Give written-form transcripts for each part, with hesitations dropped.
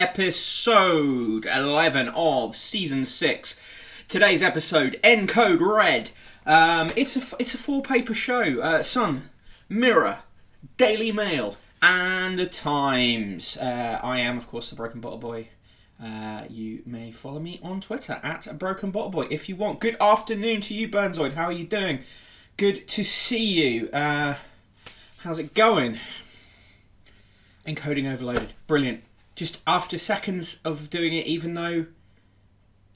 Episode 11 of Season 6. Today's episode, Encode Red. It's a four-paper show. Sun, Mirror, Daily Mail, and The Times. I am, of course, the Broken Bottle Boy. You may follow me on Twitter, at Broken Bottle Boy, if you want. Good afternoon to you, Burnzoid. How are you doing? Good to see you. How's it going? Encoding overloaded. Brilliant. Just after seconds of doing it, even though...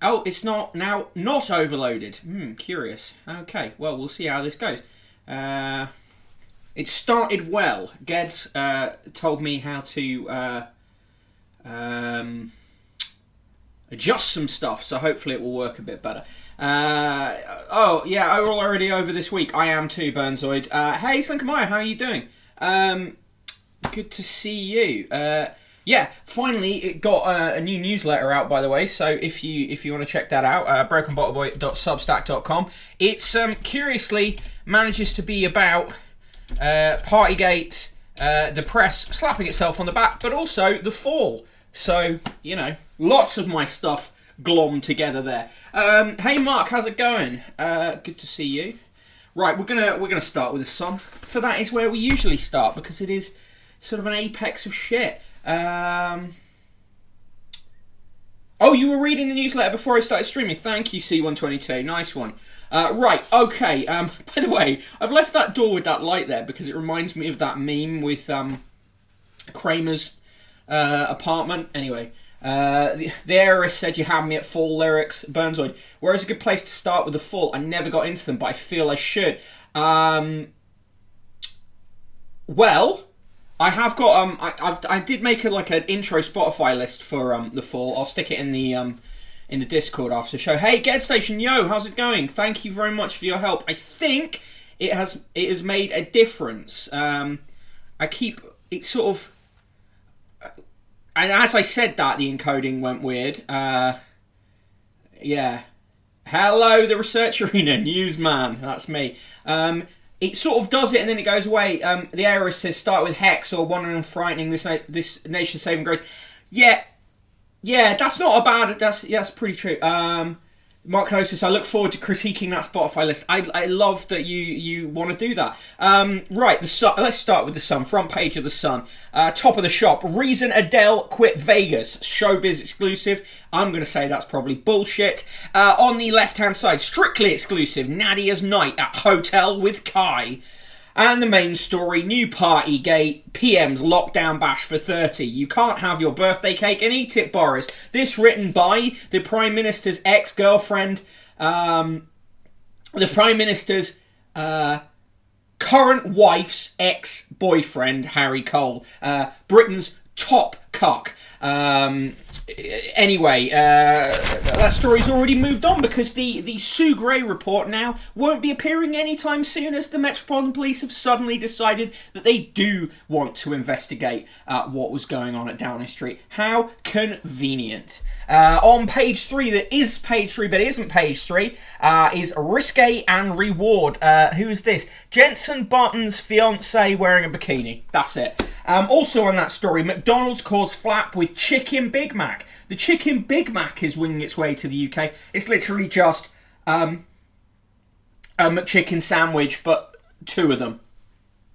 Oh, it's not overloaded. Curious. Okay, well, we'll see how this goes. It started well. Geds told me how to adjust some stuff, so hopefully it will work a bit better. Oh, yeah, we're already over this week. I am too, Burnzoid. Hey, Slinkamaya, how are you doing? Good to see you. Yeah, finally it got a new newsletter out, by the way, so if you want to check that out, brokenbottleboy.substack.com. It's curiously manages to be about Partygate, the press slapping itself on the back, but also the fall. So, you know, lots of my stuff glommed together there. Hey Mark, how's it going? Good to see you. Right, we're gonna start with the Sun. For that is where we usually start, because it is sort of an apex of shit. Oh, you were reading the newsletter before I started streaming. Thank you, C122. Nice one. Right, okay. By the way, I've left that door with that light there because it reminds me of that meme with Kramer's apartment. Anyway, the heiress said you had me at Fall lyrics. Burnzoid. Where's a good place to start with the Fall? I never got into them, but I feel I should. Well... I have got I did make an intro Spotify list for the Fall. I'll stick it in the Discord after the show. Hey, Ged Station, yo, how's it going? Thank you very much for your help. I think it has made a difference. And as I said that, the encoding went weird. Yeah. Hello, the Research Arena newsman. That's me. It sort of does it and then it goes away. The heiress says start with Hex or One and Frightening this nation saving grace. Yeah, that's not a bad. That's pretty true. Mark Knossos, I look forward to critiquing that Spotify list. I love that you want to do that. Right, the Sun. Let's start with the Sun. Front page of the Sun. Top of the shop. Reason Adele quit Vegas. Showbiz exclusive. I'm going to say that's probably bullshit. On the left-hand side, strictly exclusive. Nadia's night at hotel with Kai. And the main story, new Partygate, PM's lockdown bash for 30. You can't have your birthday cake and eat it, Boris. This written by the Prime Minister's ex-girlfriend, the Prime Minister's current wife's ex-boyfriend, Harry Cole. Britain's top cuck. Anyway, that story's already moved on because the Sue Gray report now won't be appearing anytime soon, as the Metropolitan Police have suddenly decided that they do want to investigate what was going on at Downing Street. How convenient. On page 3, that is page 3 but isn't page 3, is Risque and Reward. Who is this? Jensen Button's fiance wearing a bikini. That's it. Also on that story, McDonald's calls flap with Chicken Big Mac. The Chicken Big Mac is winging its way to the UK. It's literally just a McChicken sandwich, but two of them.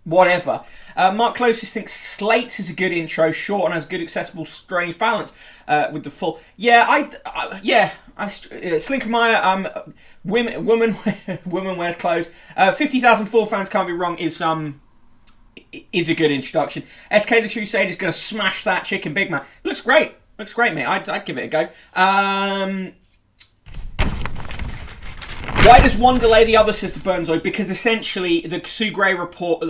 Whatever. Mark Closest thinks Slates is a good intro, short and has good, accessible, strange balance with the full. Yeah, Slinkamaya, woman wears clothes. 50,000 Full fans can't be wrong is a good introduction. SK the Crusader is going to smash that Chicken Big Mac. Looks great, mate. I'd give it a go. Why does one delay the other, says the Burnzoid? Because essentially the Sue Gray report,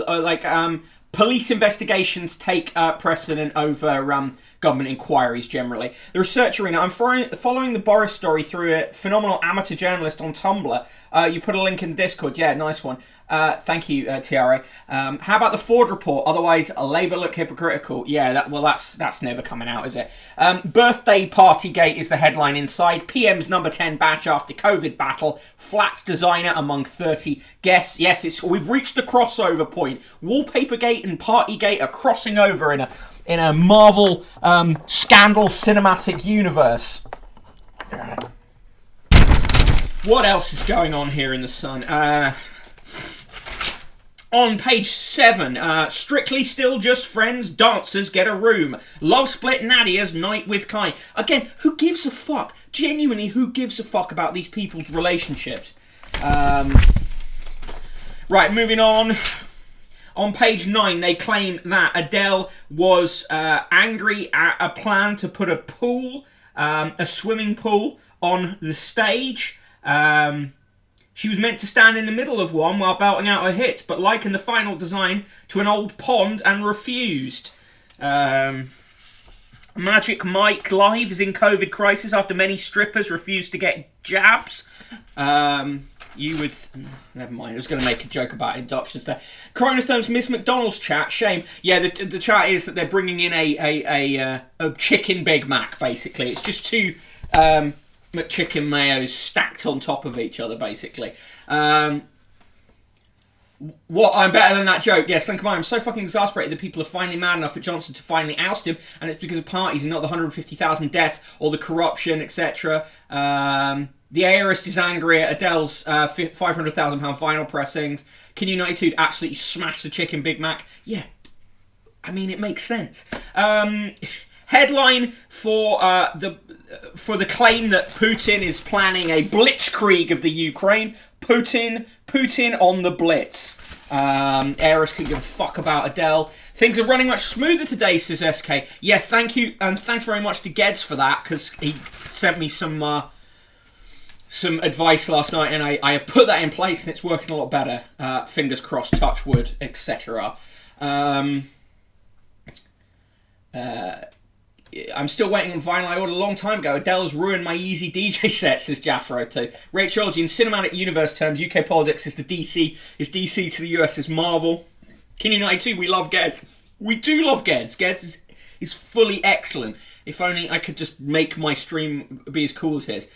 police investigations take precedent over government inquiries generally. The Research Arena. I'm following the Boris story through a phenomenal amateur journalist on Tumblr. You put a link in the Discord. Yeah, nice one. Thank you, TRA. How about the Ford report? Otherwise, Labour look hypocritical. Yeah, that's never coming out, is it? Birthday party gate is the headline inside. PM's number 10 bash after COVID battle. Flats designer among 30 guests. Yes, we've reached the crossover point. Wallpaper gate and party gate are crossing over in a Marvel scandal cinematic universe. What else is going on here in the Sun? On page 7, Strictly Still Just Friends, dancers get a room. Love split Nadia's night with Kai. Again, who gives a fuck? Genuinely, who gives a fuck about these people's relationships? Right, moving on. On page 9, they claim that Adele was angry at a plan to put a pool, a swimming pool, on the stage. She was meant to stand in the middle of one while belting out her hits, but likened the final design to an old pond and refused. Magic Mike Live is in COVID crisis after many strippers refused to get jabs. Never mind, I was going to make a joke about inductions there. Chronotherm's Miss McDonald's chat, shame. Yeah, the chat is that they're bringing in a chicken Big Mac, basically. It's just two McChicken mayos stacked on top of each other, basically. What? I'm better than that joke. Yes, Lincoln, I'm so fucking exasperated that people are finally mad enough at Johnson to finally oust him, and it's because of parties and not the 150,000 deaths or the corruption, etc. The Aorist is angry at Adele's £500,000 vinyl pressings. Can United absolutely smash the chicken Big Mac? Yeah. I mean, it makes sense. Headline for the claim that Putin is planning a blitzkrieg of the Ukraine. Putin on the blitz. Aris couldn't give a fuck about Adele. Things are running much smoother today, says SK. Yeah, thank you, and thanks very much to Geds for that, because he sent me some advice last night, and I have put that in place, and it's working a lot better. Fingers crossed, touch wood, etc. I'm still waiting on vinyl I ordered a long time ago. Adele's ruined my easy DJ set, says Jaffro too. Rachel, in cinematic universe terms, UK politics is DC to the US is Marvel. King United 2, we love Geds. We do love Geds. Geds is fully excellent. If only I could just make my stream be as cool as his.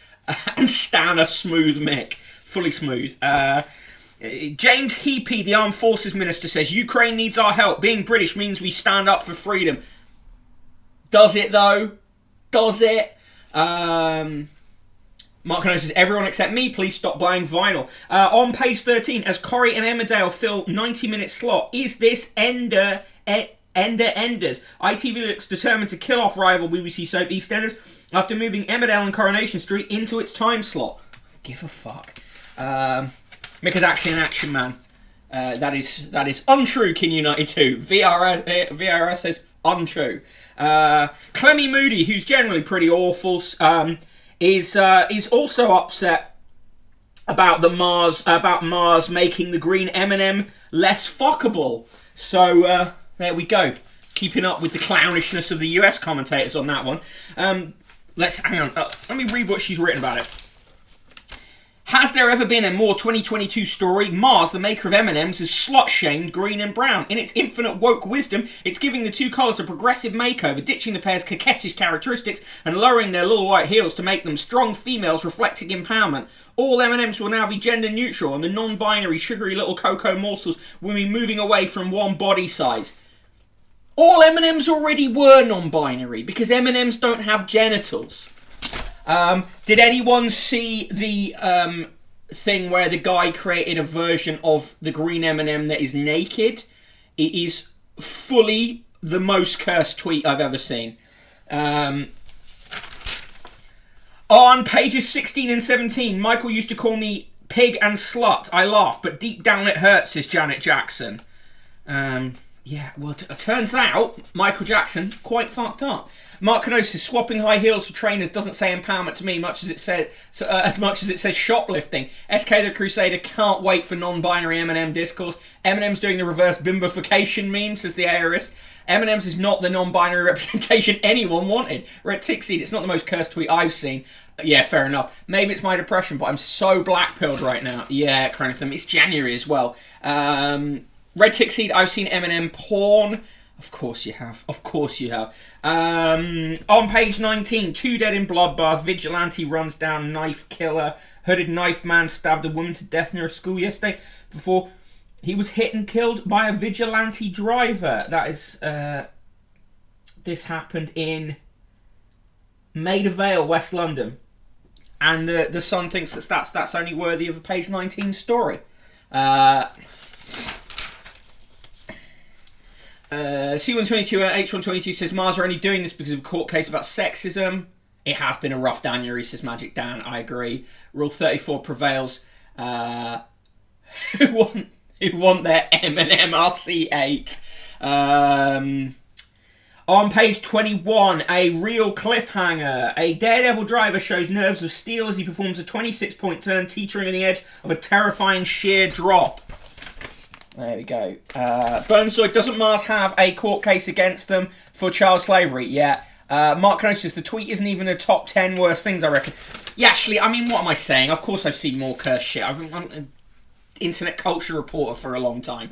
And stand a smooth mic. Fully smooth. James Heapy, the Armed Forces Minister, says, Ukraine needs our help. Being British means we stand up for freedom. Does it, though? Does it? Mark Cano says, everyone except me, please stop buying vinyl. On page 13, as Corrie and Emmerdale fill 90-minute slot, is this Enders? ITV looks determined to kill off rival BBC soap EastEnders after moving Emmerdale and Coronation Street into its time slot. Give a fuck. Mick is actually an action man. That is untrue, King United 2. VRS says untrue. Clemmy Moody, who's generally pretty awful, is also upset about Mars making the green M&M less fuckable. So there we go. Keeping up with the clownishness of the US commentators on that one. Let's hang on. Let me read what she's written about it. Has there ever been a more 2022 story? Mars, the maker of M&Ms, has slut-shamed green and brown. In its infinite woke wisdom, it's giving the two colours a progressive makeover, ditching the pair's coquettish characteristics and lowering their little white heels to make them strong females reflecting empowerment. All M&Ms will now be gender neutral, and the non-binary sugary little cocoa morsels will be moving away from one body size. All M&Ms already were non-binary, because M&Ms don't have genitals. Did anyone see the thing where the guy created a version of the green M&M that is naked? It is fully the most cursed tweet I've ever seen. On pages 16 and 17, Michael used to call me pig and slut. I laugh, but deep down it hurts, says Janet Jackson. Yeah, well, it turns out Michael Jackson quite fucked up. Mark Kenosis, swapping high heels for trainers doesn't say empowerment to me much as it says as much as it says shoplifting. SK the Crusader can't wait for non-binary Eminem discourse. Eminem's doing the reverse bimbification meme, says the ARist. Eminem's is not the non-binary representation anyone wanted. Red Tick-Seed, it's not the most cursed tweet I've seen. Yeah, fair enough. Maybe it's my depression, but I'm so black-pilled right now. Yeah, Chronothem, it's January as well. Red Tick-Seed, I've seen Eminem porn. Of course you have. Of course you have. On page 19, 2 dead in bloodbath. Vigilante runs down knife killer. Hooded knife man stabbed a woman to death near a school yesterday before he was hit and killed by a vigilante driver. That is... this happened in Maida Vale, West London. And the Sun thinks that's only worthy of a page 19 story. C122 and H122 says Mars are only doing this because of a court case about sexism. It has been a rough January, says Magic Dan. I agree. Rule 34 prevails. Who want their Eminem RC8? On page 21, a real cliffhanger. A Daredevil driver shows nerves of steel as he performs a 26-point turn, teetering on the edge of a terrifying sheer drop. There we go. Burnside, doesn't Mars have a court case against them for child slavery? Yeah. Mark Kenosis, the tweet isn't even a top 10 worst things, I reckon. Yeah, actually, I mean, what am I saying? Of course I've seen more cursed shit. I'm an internet culture reporter for a long time.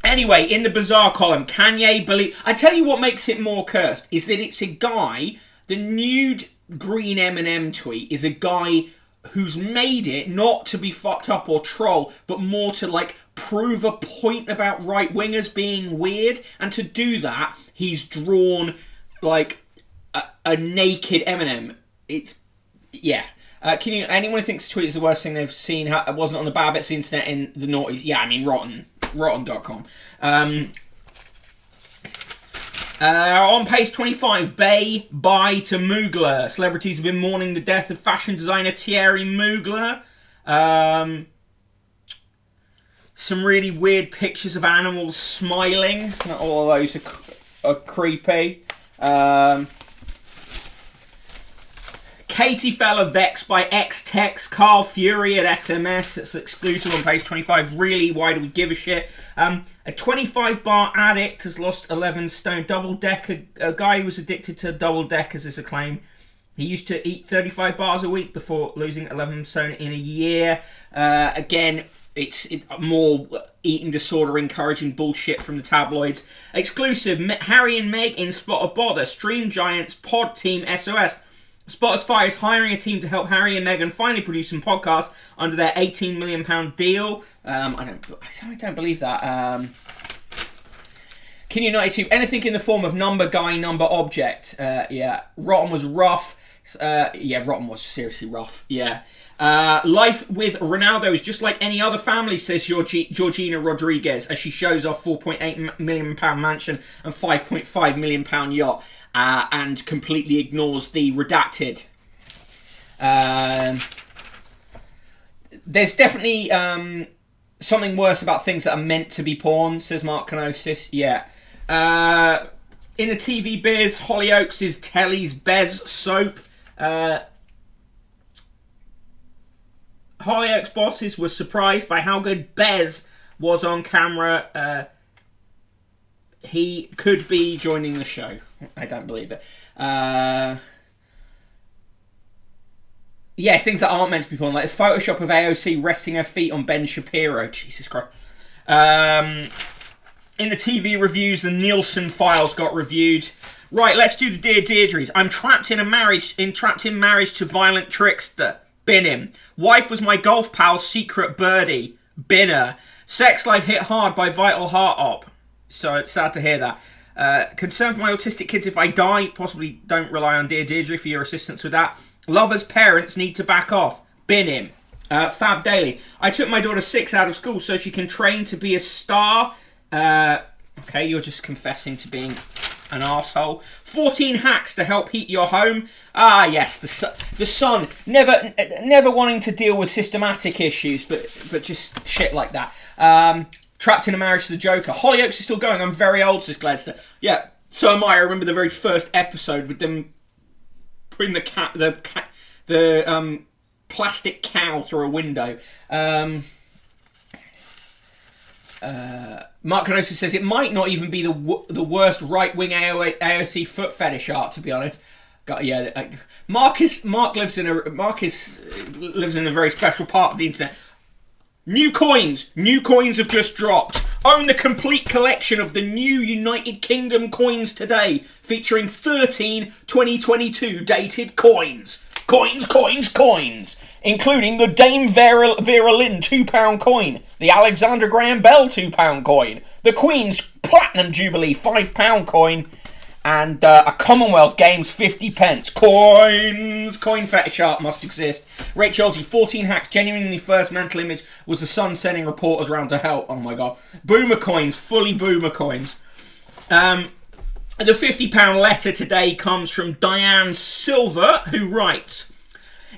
Anyway, in the bizarre column, Kanye believe... I tell you what makes it more cursed, is that it's a guy... The nude green Eminem tweet is a guy... who's made it not to be fucked up or troll, but more to, like, prove a point about right-wingers being weird. And to do that, he's drawn, like, a naked Eminem. It's... yeah. Anyone who thinks the tweet is the worst thing they've seen, wasn't on the bad bits of the internet in the noughties? Yeah, I mean, rotten.com. On page 25, bye to Mugler. Celebrities have been mourning the death of fashion designer Thierry Mugler. Some really weird pictures of animals smiling. Not all of those are creepy. Katie fella vexed by ex-text Carl Fury at SMS. It's exclusive on page 25. Really, why do we give a shit? A 25-bar addict has lost 11 stone. Double-decker, a guy who was addicted to double-deckers is a claim. He used to eat 35 bars a week before losing 11 stone in a year. Again, it's more eating disorder encouraging bullshit from the tabloids. Exclusive, Harry and Meg in Spot of Bother. Stream Giants Pod Team SOS. Spotify is hiring a team to help Harry and Meghan finally produce some podcasts under their £18 million deal. I don't believe that. Kin92, anything in the form of number guy, number object. Yeah. Rotten was rough. Yeah, Rotten was seriously rough. Yeah. Life with Ronaldo is just like any other family, says Georgina Rodriguez, as she shows off £4.8 million mansion and £5.5 million yacht. And completely ignores the redacted. There's definitely something worse about things that are meant to be porn, says Mark Kenosis. Yeah. In the TV biz, Hollyoaks is Telly's Bez soap. Hollyoaks bosses were surprised by how good Bez was on camera. He could be joining the show. I don't believe it. Yeah, things that aren't meant to be porn, like a Photoshop of AOC resting her feet on Ben Shapiro. Jesus Christ. In the TV reviews, the Nielsen files got reviewed. Right, let's do the Dear Deirdres. I'm trapped in marriage to violent trickster. Bin him. Wife was my golf pal's secret birdie. Bin her. Sex life hit hard by Vital Heart Op. So it's sad to hear that. Concerned for my autistic kids if I die. Possibly don't rely on Dear Deirdre for your assistance with that. Lovers' parents need to back off. Bin him. Fab Daily. I took my daughter 6 out of school so she can train to be a star. Okay, you're just confessing to being an arsehole. 14 hacks to help heat your home. Ah, yes, the Sun. Never wanting to deal with systematic issues, but just shit like that. Trapped in a Marriage to the Joker. Hollyoaks is still going. I'm very old, says Gladster. Yeah, so am I. I remember the very first episode with them putting the plastic cow through a window. Mark Canosa says it might not even be the worst right-wing AOC foot fetish art, to be honest. Mark lives in a very special part of the internet. New coins have just dropped. Own the complete collection of the new United Kingdom coins today, featuring 13 2022 dated coins. Coins, including the Dame Vera Lynn £2 coin, the Alexander Graham Bell £2 coin, the Queen's Platinum Jubilee £5 coin, and a Commonwealth Games 50p. Coin fetish art must exist. Rachel G, 14 hacks. Genuinely first mental image was the Sun sending reporters around to help. Oh my god. Boomer coins, fully boomer coins. The £50 letter today comes from Diane Silver, who writes,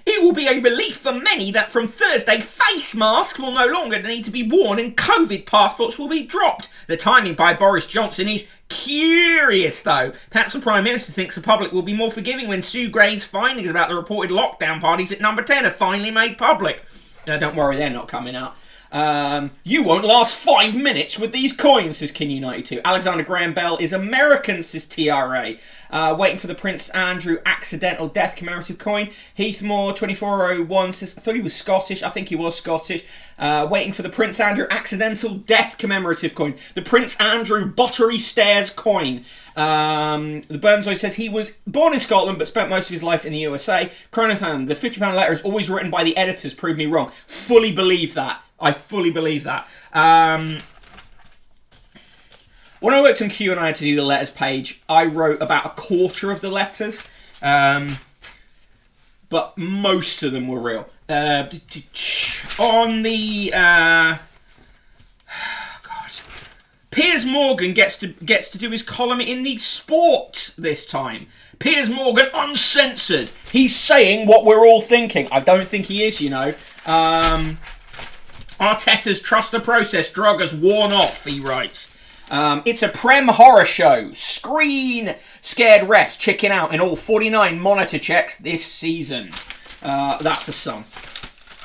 "It will be a relief for many that from Thursday, face masks will no longer need to be worn and COVID passports will be dropped. The timing by Boris Johnson is curious, though. Perhaps the Prime Minister thinks the public will be more forgiving when Sue Gray's findings about the reported lockdown parties at Number 10 are finally made public." Don't worry, they're not coming out. You won't last 5 minutes with these coins, says King92. Alexander Graham Bell is American, says TRA. Waiting for the Prince Andrew accidental death commemorative coin. Heathmore 2401 says, I thought he was Scottish. I think he was Scottish. Waiting for the Prince Andrew accidental death commemorative coin. The Prince Andrew Bottery Stairs coin. The Burnsoy says he was born in Scotland but spent most of his life in the USA. Chronothan, the £50 letter is always written by the editors. Prove me wrong. Fully believe that. I fully believe that. When I worked on Q and I had to do the letters page, I wrote about a quarter of the letters. But most of them were real. On the... God. Piers Morgan gets to do his column in the Sport this time. Piers Morgan, uncensored. He's saying what we're all thinking. I don't think he is, you know. Arteta's trust the process drug has worn off, he writes. It's a Prem horror show. Screen scared refs chicken out in all 49 monitor checks this season. That's the song.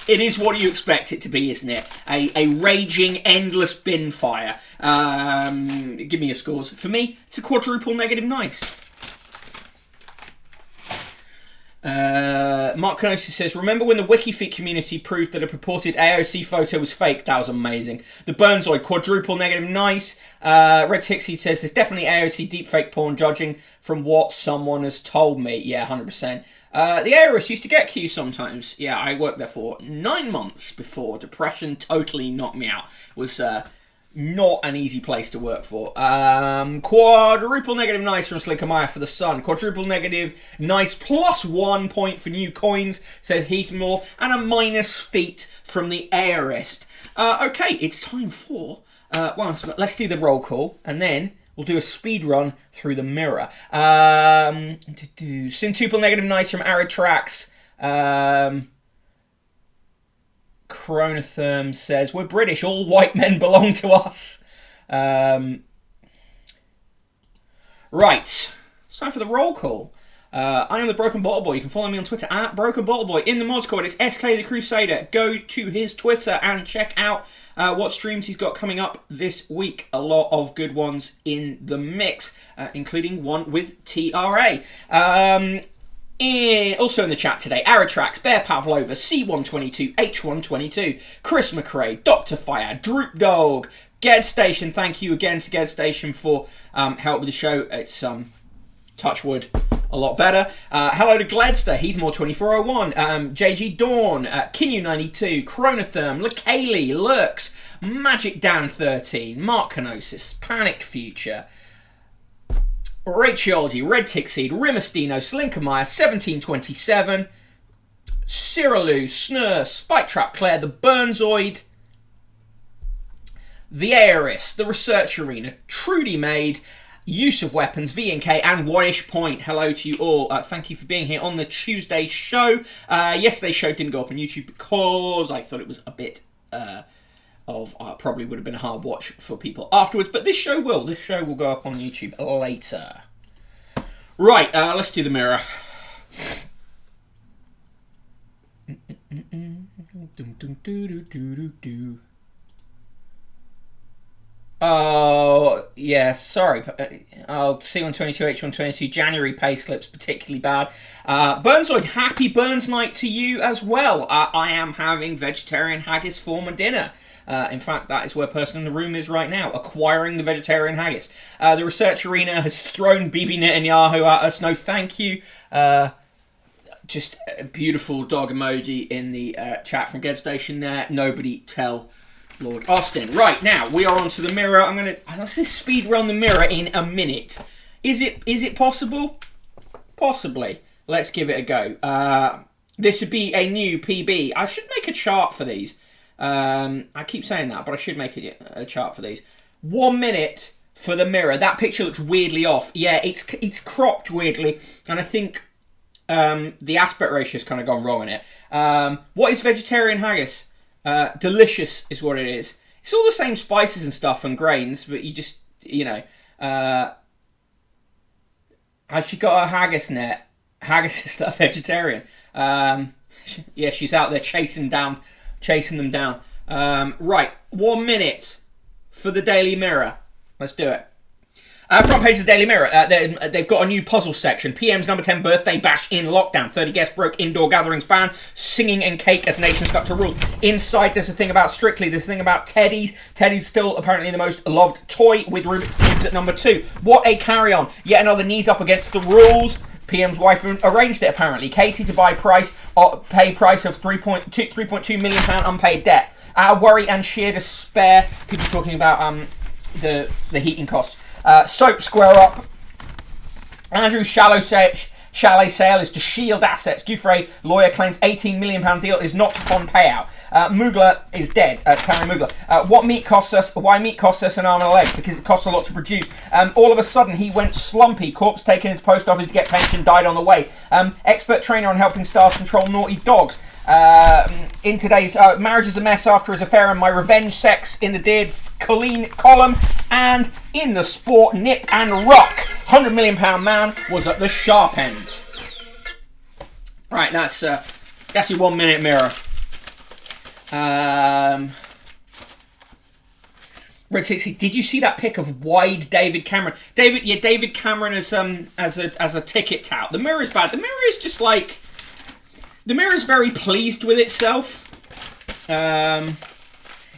It is what you expect it to be, isn't it? A raging, endless bin fire. Give me your scores. For me, it's a quadruple negative nice. Mark Canosa says, remember when the WikiFeet community proved that a purported AOC photo was fake? That was amazing. The Burnsoid, quadruple negative nice. Red Tixie says, there's definitely AOC deepfake porn, judging from what someone has told me. Yeah, 100%. The Aorist used to get Q sometimes. Yeah, I worked there for 9 months before depression totally knocked me out. It was not an easy place to work for. Quadruple negative nice from Slinkamaya for the Sun. Quadruple negative nice plus 1 point for new coins, says Heathmore. And a minus feet from the Aorist. Okay, it's time for... let's do the roll call, and then we'll do a speed run through the mirror. Centuple negative nice from Arid Tracks. Chronotherm says, we're British, all white men belong to us. Right. It's time for the roll call. I am the Broken Bottle Boy. You can follow me on Twitter at Broken Bottle Boy. In the mod squad, it's SK the Crusader. Go to his Twitter and check out what streams he's got coming up this week. A lot of good ones in the mix, including one with TRA. Also in the chat today, Aratrax, Bear Pavlova, C122, H122, Chris McRae, Dr. Fire, Droop Dog, Ged Station. Thank you again to Ged Station for help with the show. It's touch wood, a lot better. Hello to Gledster, Heathmore 2401, JG Dawn, Kinu92, Chronotherm, LaKaylee, Lurks, Magic Dan 13, Mark Canosis, Panic Future, Rachology, Red Tick Seed, Rimastino, Slinkamaya, 1727, Cyrilu, Snur, Spike Trap Claire, The Burnsoid, The Aorist, The Research Arena, Trudy Made, Use of Weapons, VNK, and Whitish Point. Hello to you all. Thank you for being here on the Tuesday show. Yesterday's show didn't go up on YouTube because I thought it was a bit probably would have been a hard watch for people afterwards, but this show will. This show will go up on YouTube later. Right, let's do the mirror. Oh, yeah, sorry. Oh, C122, H122, January pay slips, particularly bad. Burnsoid, happy Burns night to you as well. I am having vegetarian haggis for my dinner. In fact, that is where person in the room is right now, acquiring the vegetarian haggis. The Research Arena has thrown Bibi Netanyahu at us. No, thank you. Just a beautiful dog emoji in the chat from Ged Station there. Nobody tell Lord Austin. Right, now, we are onto the mirror. Let's just speed run the mirror in a minute. Is it possible? Possibly. Let's give it a go. This would be a new PB. I should make a chart for these. I keep saying that, but I should make a chart for these. 1 minute for the mirror. That picture looks weirdly off. Yeah, it's cropped weirdly, and I think the aspect ratio's kind of gone wrong in it. What is vegetarian haggis? Delicious is what it is. It's all the same spices and stuff and grains, but you just, has she got a haggis net? Haggis is that vegetarian? Yeah, she's out there chasing them down. Right, 1 minute for the Daily Mirror. Let's do it. Front page of the Daily Mirror. They've got a new puzzle section. PM's number 10 birthday bash in lockdown. 30 guests broke indoor gatherings ban. Singing and cake as nation stuck to rules. Inside, there's a thing about Strictly. There's a thing about Teddy's. Teddy's still apparently the most loved toy, with Rubik's Cubes at number 2. What a carry-on. Yet another knees up against the rules. PM's wife arranged it, apparently. Katie to pay price of £3.2 million unpaid debt. Worry and sheer despair. People talking about the heating costs. Soap square up. Andrew's chalet sale is to shield assets. Gouffre lawyer claims £18 million deal is not to fund payout. Mugler is dead. Terry Mugler. What meat costs us? Why meat costs us an arm and a leg? Because it costs a lot to produce. All of a sudden he went slumpy. Corpse taken into post office to get pension. Died on the way. Expert trainer on helping staff control naughty dogs. In today's marriage is a mess after his affair and my revenge sex in the Dear Colleen column. And in the sport, Nick and Rock, £100 million man was at the sharp end. Right, that's your 1 minute mirror. Red 60, did you see that pic of wide David Cameron? David Cameron as a ticket tout. The mirror is bad. The mirror is just like, the mirror is very pleased with itself.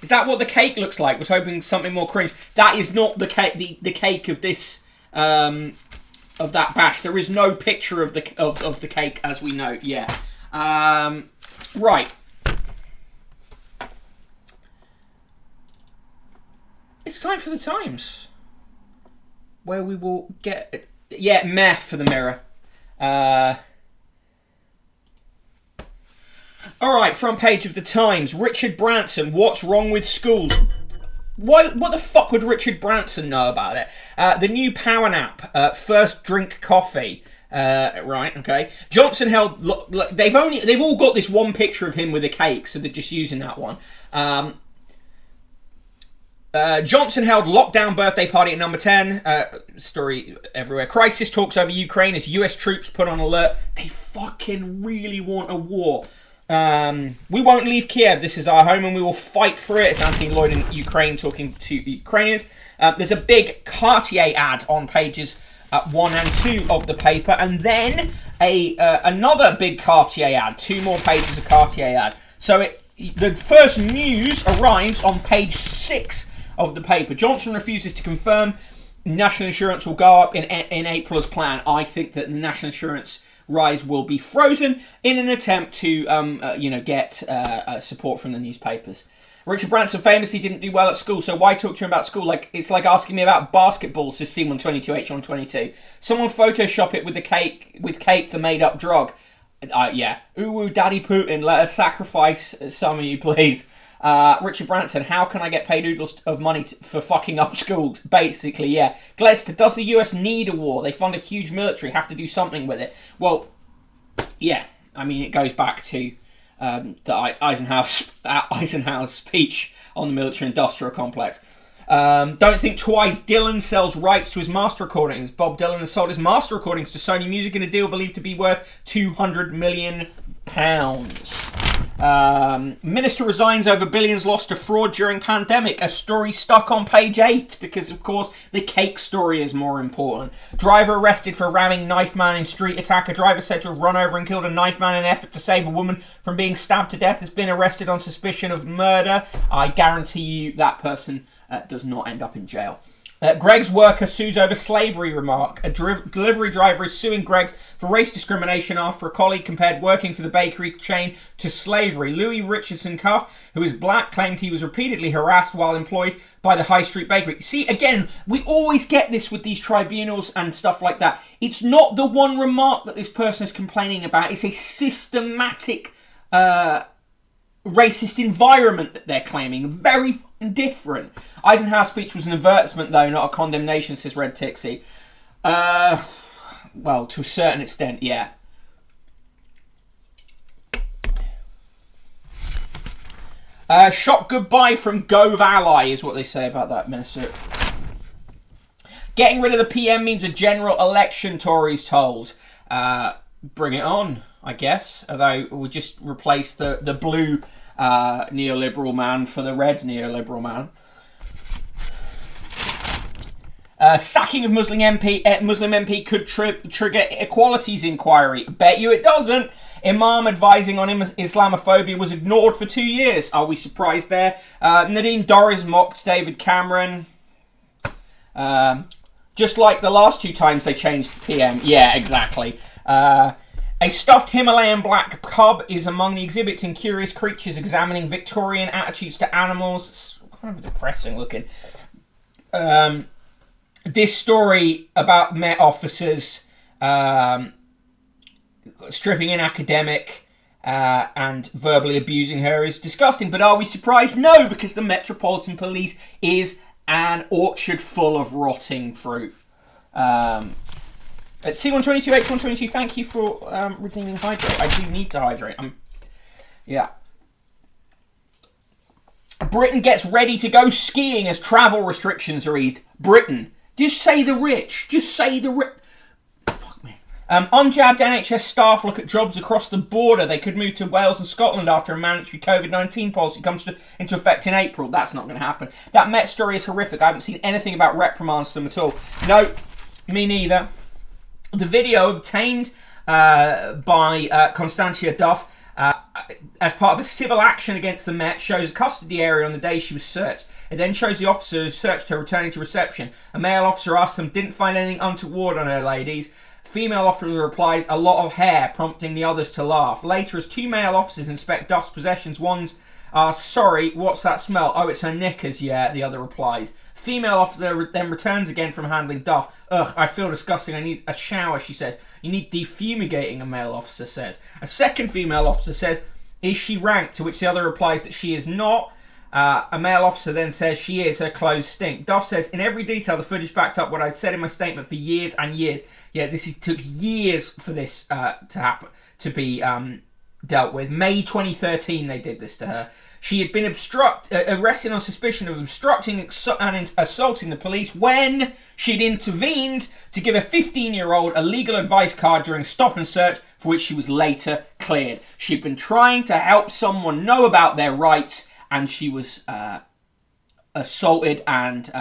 Is that what the cake looks like? Was hoping something more cringe. That is not the cake. The cake of this of that bash. There is no picture of the cake as we know. Yeah. Right. It's time for the Times, where we will get meh for the mirror. All right, front page of the Times. Richard Branson, what's wrong with schools? What the fuck would Richard Branson know about it? The new power nap, first drink coffee. Right, okay. Johnson held. Look, they've all got this one picture of him with a cake, so they're just using that one. Johnson held lockdown birthday party at number 10. Story everywhere. Crisis talks over Ukraine as US troops put on alert. They fucking really want a war. We won't leave Kiev. This is our home and we will fight for it. It's Anthony Lloyd in Ukraine talking to Ukrainians. There's a big Cartier ad on pages 1 and 2 of the paper. And then another big Cartier ad. 2 more pages of Cartier ad. So the first news arrives on page 6 of the paper. Johnson refuses to confirm national insurance will go up in April as planned. I think that the national insurance rise will be frozen in an attempt to, get support from the newspapers. Richard Branson famously didn't do well at school, so why talk to him about school? It's like asking me about basketball, says C122, H122. Someone Photoshop it with the cake, the made-up drug. Yeah. Ooh, Daddy Putin, let us sacrifice some of you, please. Richard Branson, how can I get paid oodles of money for fucking up schools? Basically, yeah. Glester, does the US need a war? They fund a huge military, have to do something with it. Well, yeah. I mean, it goes back to Eisenhower's speech on the military-industrial complex. Don't think twice. Dylan sells rights to his master recordings. Bob Dylan has sold his master recordings to Sony Music in a deal believed to be worth £200 million. Minister resigns over billions lost to fraud during pandemic. A story stuck on page 8 because, of course, the cake story is more important. Driver arrested for ramming knife man in street attack. A driver said to have run over and killed a knife man in an effort to save a woman from being stabbed to death has been arrested on suspicion of murder. I guarantee you that person does not end up in jail. Greg's worker sues over slavery remark. A delivery driver is suing Greg's for race discrimination after a colleague compared working for the bakery chain to slavery. Louis Richardson Cuff, who is black, claimed he was repeatedly harassed while employed by the high street bakery. See, again, we always get this with these tribunals and stuff like that. It's not the one remark that this person is complaining about. It's a systematic racist environment that they're claiming. Very different. Eisenhower's speech was an advertisement, though, not a condemnation, says Red Tixie. Well, to a certain extent, yeah. Shot goodbye from Gove Ally is what they say about that, Minister. Getting rid of the PM means a general election, Tories told. Bring it on, I guess. Although we'll just replace the blue neoliberal man for the red neoliberal man. Sacking of Muslim MP could trigger equalities inquiry. Bet you it doesn't. Imam advising on Islamophobia was ignored for 2 years. Are we surprised there? Nadine Dorries mocked David Cameron. Just like the last 2 times they changed the PM. Yeah, exactly. A stuffed Himalayan black cub is among the exhibits in Curious Creatures examining Victorian attitudes to animals. It's kind of depressing looking. This story about Met officers stripping an academic and verbally abusing her is disgusting. But are we surprised? No, because the Metropolitan Police is an orchard full of rotting fruit. At C122, H122, thank you for redeeming hydrate. I do need to hydrate. Yeah. Britain gets ready to go skiing as travel restrictions are eased. Britain. Just say the rich. Just say the rich. Fuck me. Unjabbed NHS staff look at jobs across the border. They could move to Wales and Scotland after a mandatory COVID-19 policy comes into effect in April. That's not going to happen. That Met story is horrific. I haven't seen anything about reprimands to them at all. No, me neither. The video obtained by Constantia Duff as part of a civil action against the Met shows a custody area on the day she was searched. It then shows the officer who searched her returning to reception. A male officer asked them, didn't find anything untoward on her, ladies. Female officer replies, a lot of hair, prompting the others to laugh. Later, as 2 male officers inspect Duff's possessions, one's sorry, what's that smell? Oh, it's her knickers, yeah, the other replies. Female officer then returns again from handling Duff. Ugh, I feel disgusting, I need a shower, she says. You need defumigating, a male officer says. A second female officer says, is she ranked? To which the other replies that she is not. A male officer then says she is, her clothes stink. Duff says, in every detail, the footage backed up what I'd said in my statement for years and years. Yeah, took years for this to happen, to be dealt with. May 2013 they did this to her. She had been arrested on suspicion of obstructing and assaulting the police when she'd intervened to give a 15-year-old a legal advice card during stop and search, for which she was later cleared. She'd been trying to help someone know about their rights, and she was assaulted and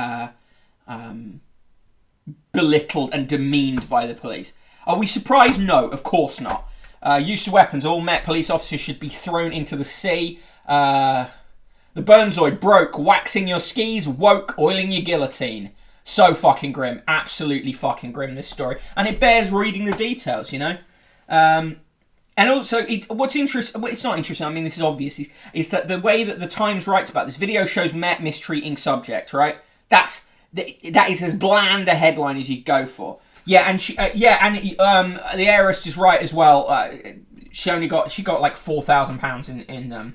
belittled and demeaned by the police. Are we surprised? No, of course not. Use of weapons. All Met police officers should be thrown into the sea. The Burnzoid broke, waxing your skis, woke, oiling your guillotine. So fucking grim. Absolutely fucking grim, this story. And it bears reading the details, you know? And also, what's interesting, well, it's not interesting, I mean, this is obvious, is that the way that the Times writes about this video shows Met mistreating subject, right? That is as bland a headline as you go for. Yeah, and the heiress is right as well. She got like £4,000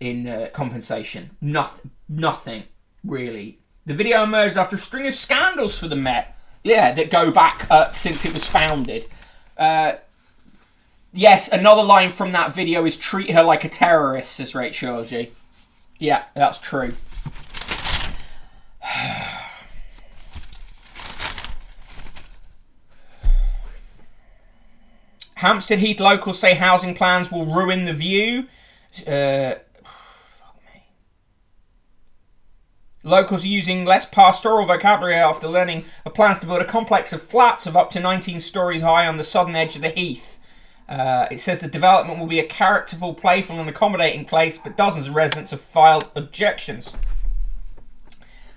in compensation. Nothing really. The video emerged after a string of scandals for the Met. Yeah, that go back since it was founded. Yes, another line from that video is treat her like a terrorist, says Rachel G. Yeah, that's true. Hampstead Heath locals say housing plans will ruin the view. Locals are using less pastoral vocabulary after learning of plans to build a complex of flats of up to 19 stories high on the southern edge of the Heath. It says the development will be a characterful, playful and accommodating place, but dozens of residents have filed objections.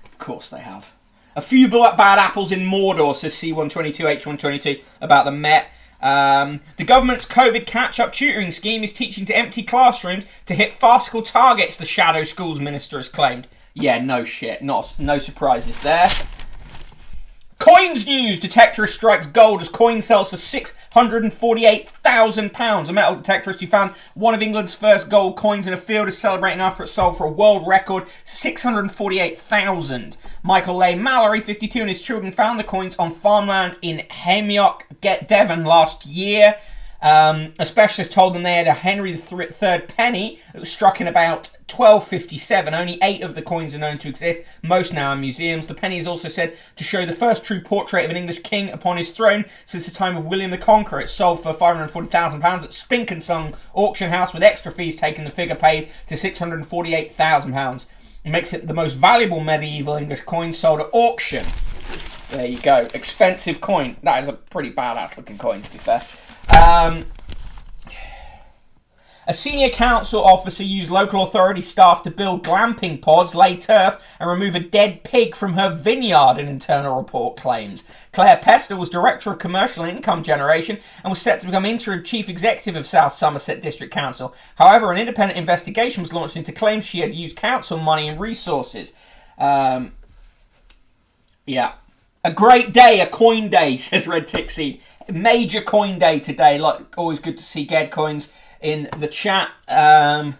Of course they have. A few bad apples in Mordor, says C122H122 about the Met. The government's COVID catch-up tutoring scheme is teaching to empty classrooms to hit farcical targets, the Shadow Schools Minister has claimed. Yeah, no shit. No surprises there. Coins news. Detectorist strikes gold as coin sells for £648,000. A metal detectorist who found one of England's first gold coins in a field is celebrating after it sold for a world record £648,000. Michael Leigh Mallory, 52, and his children found the coins on farmland in Hemyock, Devon last year. A specialist told them they had a Henry III penny that was struck in about 1257. Only 8 of the coins are known to exist, most now in museums. The penny is also said to show the first true portrait of an English king upon his throne since the time of William the Conqueror. It sold for £540,000 at Spink and Son auction house, with extra fees taking the figure paid to £648,000. It makes it the most valuable medieval English coin sold at auction. There you go. Expensive coin. That is a pretty badass looking coin, to be fair. A senior council officer used local authority staff to build glamping pods, lay turf, and remove a dead pig from her vineyard, an internal report claims. Claire Pester was Director of Commercial and Income Generation and was set to become interim Chief Executive of South Somerset District Council. However, an independent investigation was launched into claims she had used council money and resources. Yeah. A great day, a coin day, says Red Tick Seed. Major coin day today. Like, always good to see Ged coins in the chat. A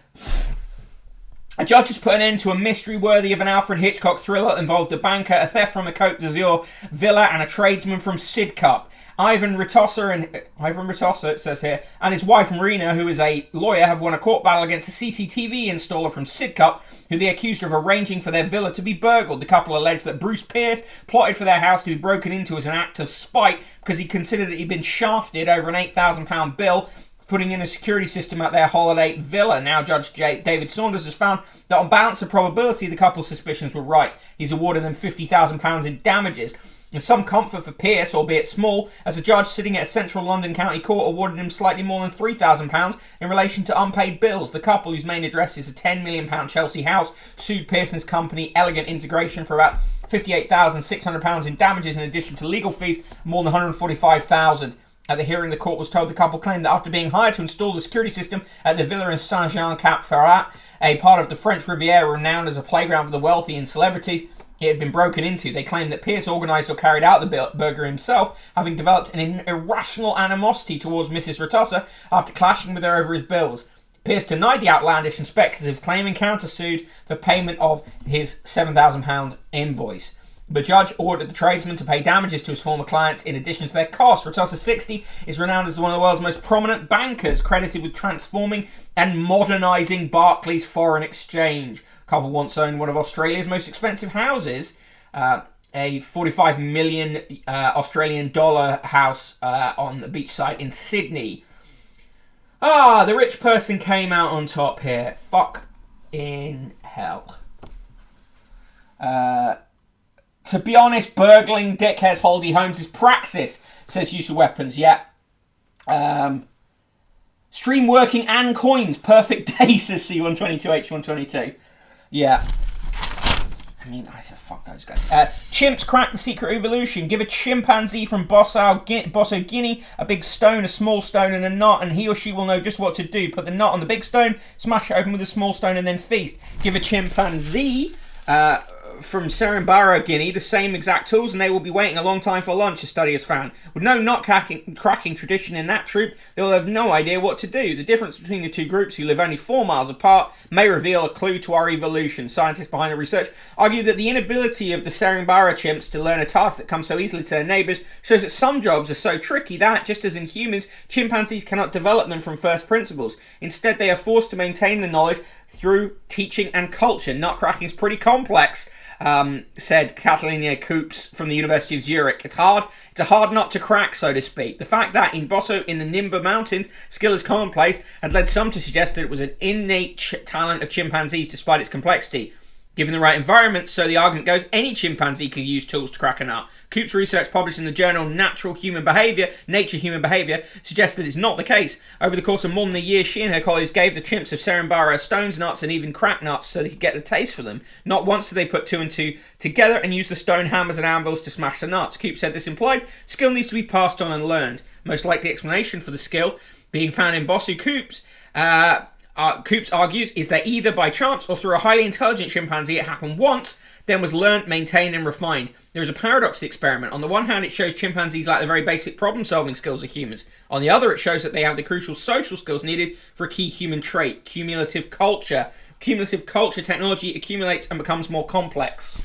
judge has put an end to a mystery worthy of an Alfred Hitchcock thriller that involved a banker, a theft from a Côte d'Azur villa, and a tradesman from Sidcup. Ivan Ritossa, it says here, and his wife Marina, who is a lawyer, have won a court battle against a CCTV installer from Sidcup, who they accused of arranging for their villa to be burgled. The couple alleged that Bruce Pearce plotted for their house to be broken into as an act of spite because he considered that he'd been shafted over an £8,000 bill putting in a security system at their holiday villa. Now Judge David Saunders has found that on balance of probability the couple's suspicions were right. He's awarded them £50,000 in damages. There's some comfort for Pearce, albeit small, as a judge sitting at a central London County Court awarded him slightly more than £3,000 in relation to unpaid bills. The couple, whose main address is a £10 million Chelsea house, sued Pearson's company Elegant Integration for about £58,600 in damages in addition to legal fees, more than £145,000. At the hearing, the court was told the couple claimed that after being hired to install the security system at the villa in Saint-Jean-Cap-Ferrat, a part of the French Riviera renowned as a playground for the wealthy and celebrities, it had been broken into. They claimed that Pearce organised or carried out the burglary himself, having developed an irrational animosity towards Mrs. Ritossa after clashing with her over his bills. Pearce denied the outlandish and speculative claim and countersued for payment of his £7,000 invoice. The judge ordered the tradesman to pay damages to his former clients in addition to their costs. Ritossa, 60, is renowned as one of the world's most prominent bankers, credited with transforming and modernising Barclays Foreign Exchange. Couple once owned one of Australia's most expensive houses, a $45 million Australian dollar house on the beachside in Sydney. The rich person came out on top here. Fuck in hell. To be honest, burgling dickheads' holiday homes is praxis, says Use of Weapons. Yeah. Stream working and coins. Perfect day, says C122H122. Yeah. I mean, I said, fuck those guys. Chimps crack the secret evolution. Give a chimpanzee from Bosso, Guinea a big stone, a small stone, and a knot, and he or she will know just what to do. Put the knot on the big stone, smash it open with a small stone, and then feast. Give a chimpanzee from Serembara, Guinea, the same exact tools, and they will be waiting a long time for lunch, a study has found. With no nut cracking tradition in that troop, they will have no idea what to do. The difference between the two groups, who live only 4 miles apart, may reveal a clue to our evolution. Scientists behind the research argue that the inability of the Serembara chimps to learn a task that comes so easily to their neighbours shows that some jobs are so tricky that, just as in humans, chimpanzees cannot develop them from first principles. Instead, they are forced to maintain the knowledge through teaching and culture. Nutcracking is pretty complex, said Catalina Coops from the University of Zurich. It's a hard nut to crack, so to speak. The fact that in Bosso in the Nimba Mountains, skill is commonplace had led some to suggest that it was an innate talent of chimpanzees despite its complexity. Given the right environment, so the argument goes, any chimpanzee can use tools to crack a nut. Coop's research published in the journal Nature Human Behaviour, suggests that it's not the case. Over the course of more than a year, she and her colleagues gave the chimps of Serembara stones, nuts, and even crack nuts so they could get the taste for them. Not once did they put 2 and 2 together and use the stone hammers and anvils to smash the nuts. Coop said this implied skill needs to be passed on and learned. Most likely explanation for the skill being found in Bosu Coops, Coops argues, is that either by chance or through a highly intelligent chimpanzee it happened once, then was learnt, maintained and refined. There is a paradox to the experiment. On the one hand, it shows chimpanzees lack the very basic problem-solving skills of humans. On the other, it shows that they have the crucial social skills needed for a key human trait, cumulative culture. Cumulative culture technology accumulates and becomes more complex.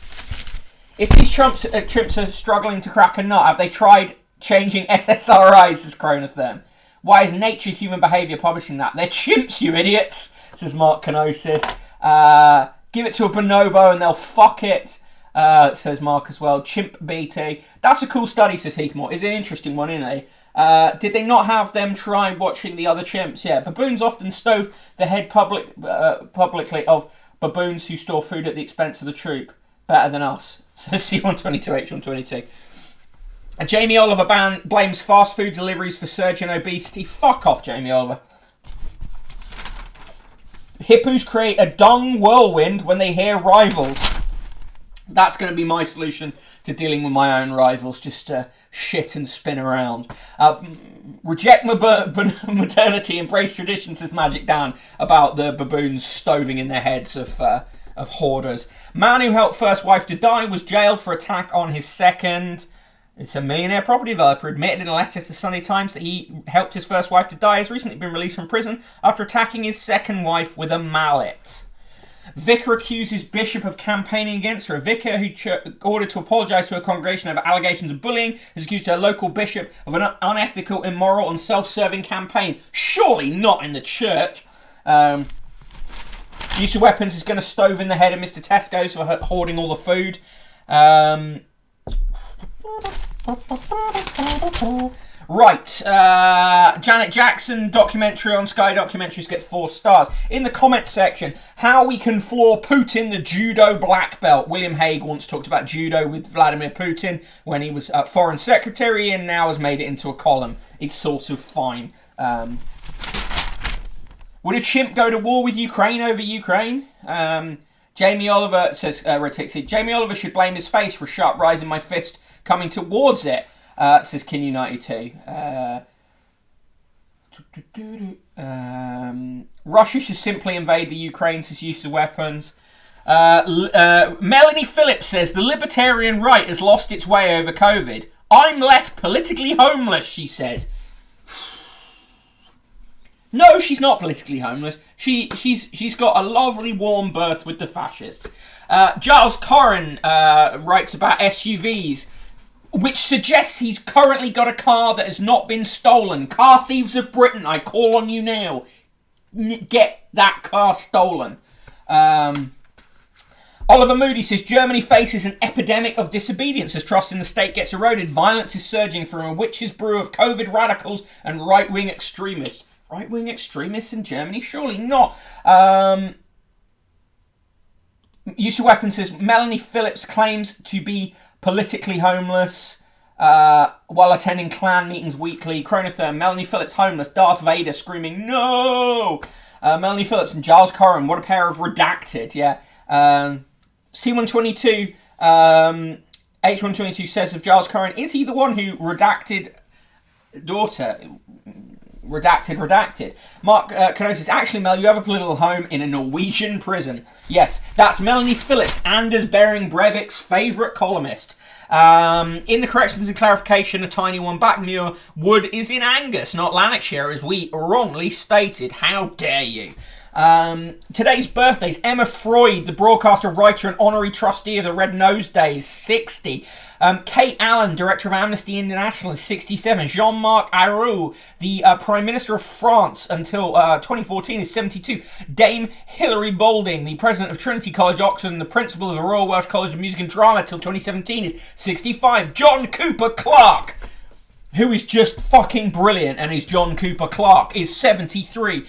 If these chimps are struggling to crack a nut, have they tried changing SSRIs, says Chronotherm? Why is Nature Human Behaviour publishing that? They're chimps, you idiots, says Mark Kenosis. Give it to a bonobo and they'll fuck it, says Mark as well. Chimp BT. That's a cool study, says Heathmore. It's an interesting one, isn't it? Did they not have them try watching the other chimps? Yeah, baboons often stove the head publicly of baboons who store food at the expense of the troop. Better than us, says C122H122. Jamie Oliver blames fast food deliveries for surging obesity. Fuck off, Jamie Oliver. Hippos create a dung whirlwind when they hear rivals. That's going to be my solution to dealing with my own rivals. Just shit and spin around. Reject modernity, embrace tradition, says Magic Dan about the baboons stoving in their heads of hoarders. Man who helped first wife to die was jailed for attack on his second. It's a millionaire property developer admitted in a letter to the Sunday Times that he helped his first wife to die. Has recently been released from prison after attacking his second wife with a mallet. Vicar accuses bishop of campaigning against her. A vicar who ordered to apologise to her congregation over allegations of bullying has accused her local bishop of an unethical, immoral and self-serving campaign. Surely not in the church. Use of weapons is going to stove in the head of Mr. Tesco's for hoarding all the food. Right, Janet Jackson documentary on Sky Documentaries gets 4 stars. In the comments section, how we can floor Putin, the judo black belt. William Hague once talked about judo with Vladimir Putin when he was foreign secretary and now has made it into a column. It's sort of fine. Would a chimp go to war with Ukraine over Ukraine? Jamie Oliver says, Retixie, Jamie Oliver should blame his face for a sharp rise in my fist coming towards it, says Kin92. Russia should simply invade the Ukraine, says use of weapons. Melanie Phillips says, the libertarian right has lost its way over COVID. I'm left politically homeless, she says. No, she's not politically homeless. She's got a lovely warm berth with the fascists. Giles Corrin writes about SUVs, which suggests he's currently got a car that has not been stolen. Car thieves of Britain, I call on you now. Get that car stolen. Oliver Moody says, Germany faces an epidemic of disobedience as trust in the state gets eroded. Violence is surging from a witch's brew of COVID radicals and right-wing extremists. Right-wing extremists in Germany? Surely not. Use of weapons says, Melanie Phillips claims to be politically homeless while attending clan meetings weekly. Chronotherm, Melanie Phillips homeless. Darth Vader screaming, no! Melanie Phillips and Giles Corrin, what a pair of redacted, yeah. C122, H122 says of Giles Corrin, is he the one who redacted daughter? redacted. Mark Kenosis, actually, Mel, you have a political home in a Norwegian prison. Yes, that's Melanie Phillips, Anders Behring Breivik's favourite columnist. In the corrections and clarification, a tiny one, Backmuir Wood is in Angus, not Lanarkshire, as we wrongly stated. How dare you? Today's birthdays: Emma Freud, the broadcaster, writer, and honorary trustee of the Red Nose Day, is 60. Kate Allen, director of Amnesty International, is 67. Jean-Marc Ayrault, the Prime Minister of France until 2014, is 72. Dame Hilary Boulding, the president of Trinity College, Oxford, and the principal of the Royal Welsh College of Music and Drama till 2017, is 65. John Cooper Clarke, who is just fucking brilliant and is John Cooper Clarke, is 73.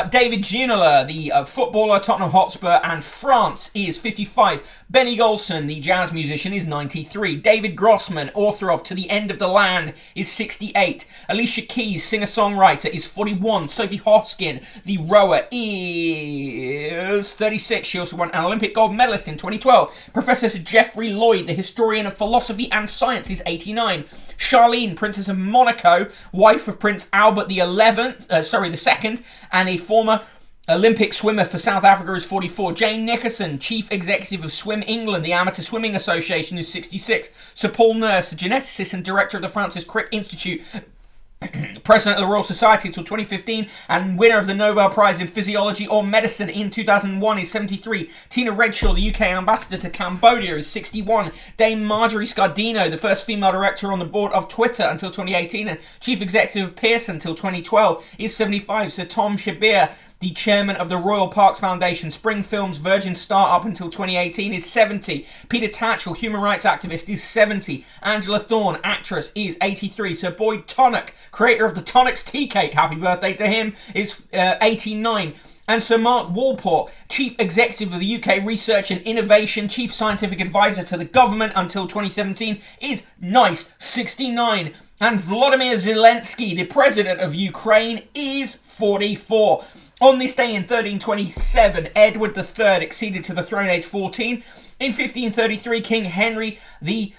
David Ginola, the footballer, Tottenham Hotspur, and France, is 55. Benny Golson, the jazz musician, is 93. David Grossman, author of To the End of the Land, is 68. Alicia Keys, singer-songwriter, is 41. Sophie Hoskin, the rower, is 36. She also won an Olympic gold medalist in 2012. Professor Sir Geoffrey Lloyd, the historian of philosophy and science, is 89. Charlene, Princess of Monaco, wife of Prince Albert the II, and a former Olympic swimmer for South Africa, is 44. Jane Nickerson, Chief Executive of Swim England, the Amateur Swimming Association, is 66. Sir Paul Nurse, a geneticist and director of the Francis Crick Institute, President of the Royal Society until 2015, and winner of the Nobel Prize in Physiology or Medicine in 2001, is 73. Tina Redshaw, the UK Ambassador to Cambodia, is 61. Dame Marjorie Scardino, the first female director on the board of Twitter until 2018 and Chief Executive of Pearson until 2012, is 75. Sir Tom Shabir, the chairman of the Royal Parks Foundation, Spring Films Virgin Start-Up until 2018, is 70. Peter Tatchell, human rights activist, is 70. Angela Thorne, actress, is 83. Sir Boyd Tonick, creator of the Tonick's Tea Cake, happy birthday to him, is 89. And Sir Mark Walport, Chief Executive of the UK Research and Innovation, Chief Scientific Advisor to the government until 2017, is 69. And Volodymyr Zelensky, the President of Ukraine, is 44. On this day in 1327, Edward III acceded to the throne aged 14. In 1533, King Henry the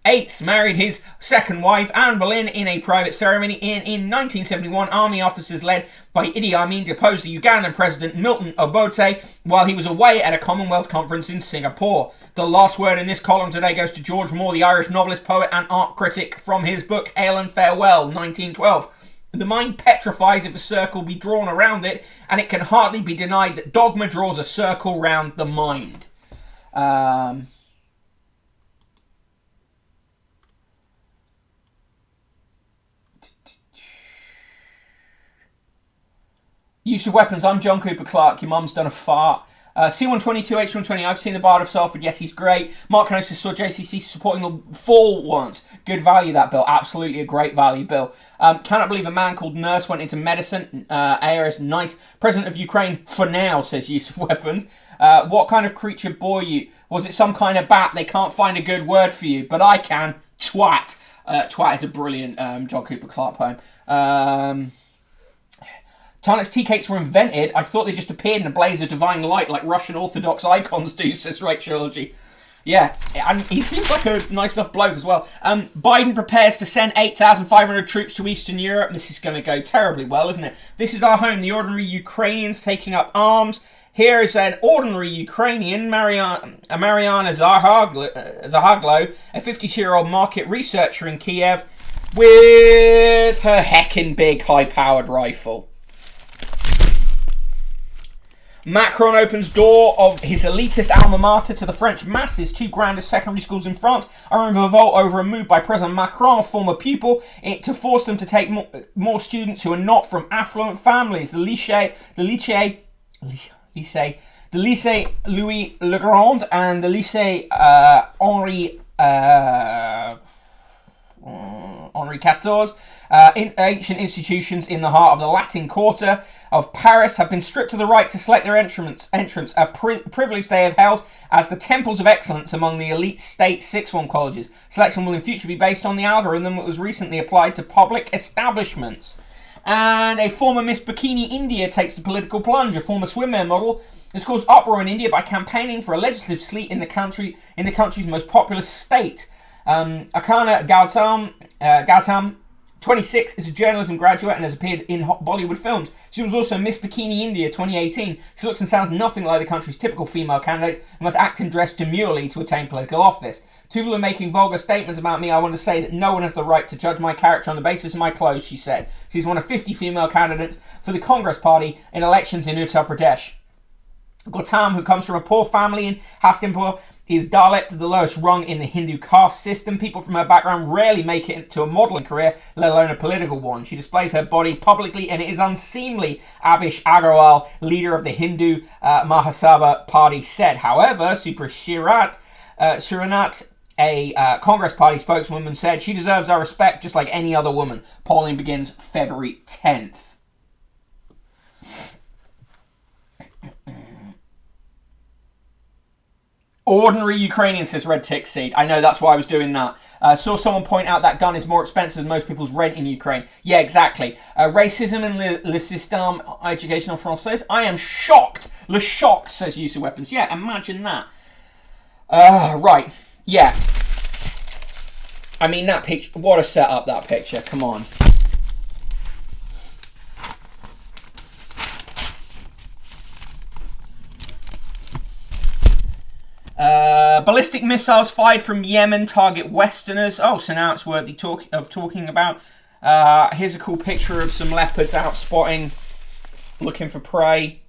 Eighth married his second wife, Anne Boleyn, in a private ceremony. In 1971, army officers led by Idi Amin deposed the Ugandan president Milton Obote while he was away at a Commonwealth conference in Singapore. The last word in this column today goes to George Moore, the Irish novelist, poet, and art critic, from his book Hail and Farewell, 1912. The mind petrifies if a circle be drawn around it, and it can hardly be denied that dogma draws a circle round the mind. Use of weapons. I'm John Cooper Clarke. Your mum's done a fart. C122, H120. I've seen the Bard of Salford. Yes, he's great. Mark Kenosis saw JCC supporting the fall once. Good value, that bill. Absolutely a great value bill. Cannot believe a man called Nurse went into medicine. Air is nice. President of Ukraine for now, says Use of Weapons. What kind of creature bore you? Was it some kind of bat? They can't find a good word for you, but I can. Twat. Twat is a brilliant John Cooper Clarke poem. Tonick's tea cakes were invented. I thought they just appeared in a blaze of divine light like Russian Orthodox icons do, says Rachology. Yeah, and he seems like a nice enough bloke as well. Biden prepares to send 8,500 troops to Eastern Europe. This is going to go terribly well, isn't it? This is our home, the ordinary Ukrainians taking up arms. Here is an ordinary Ukrainian, Mariana Zahaglo, a 52-year-old market researcher in Kiev, with her heckin' big high-powered rifle. Macron opens door of his elitist alma mater to the French masses. Two grandest secondary schools in France are in revolt over a move by President Macron, a former pupil, to force them to take more students who are not from affluent families. The Lycée Louis Le Grand and the Lycée Henri XIV, ancient institutions in the heart of the Latin Quarter of Paris, have been stripped of the right to select their entrance, a privilege they have held as the temples of excellence among the elite state sixth form colleges. Selection will in future be based on the algorithm that was recently applied to public establishments. And a former Miss Bikini India takes the political plunge. A former swimwear model has caused uproar in India by campaigning for a legislative seat in the country's most populous state. Akana Gautam, 26, is a journalism graduate and has appeared in Bollywood films. She was also Miss Bikini India 2018. She looks and sounds nothing like the country's typical female candidates and must act and dress demurely to attain political office. To people who are making vulgar statements about me, I want to say that no one has the right to judge my character on the basis of my clothes, she said. She's one of 50 female candidates for the Congress Party in elections in Uttar Pradesh. Gautam, who comes from a poor family in Hastinpur, is Dalit, the lowest rung in the Hindu caste system. People from her background rarely make it into a modelling career, let alone a political one. She displays her body publicly and it is unseemly, Abhish Agarwal, leader of the Hindu Mahasabha party, said. However, Supra Shiranath, a Congress Party spokeswoman, said she deserves our respect just like any other woman. Polling begins February 10th. Ordinary Ukrainian, says Red Tick Seed. I know, that's why I was doing that. Saw someone point out that gun is more expensive than most people's rent in Ukraine. Yeah, exactly. Racism in le système éducational français. I am shocked. Le shocked, says use of weapons. Yeah, imagine that. Right. Yeah. I mean, that picture. What a setup, that picture. Come on. Ballistic missiles fired from Yemen target Westerners. Oh, so now it's worthy of talking about. Here's a cool picture of some leopards out spotting, looking for prey.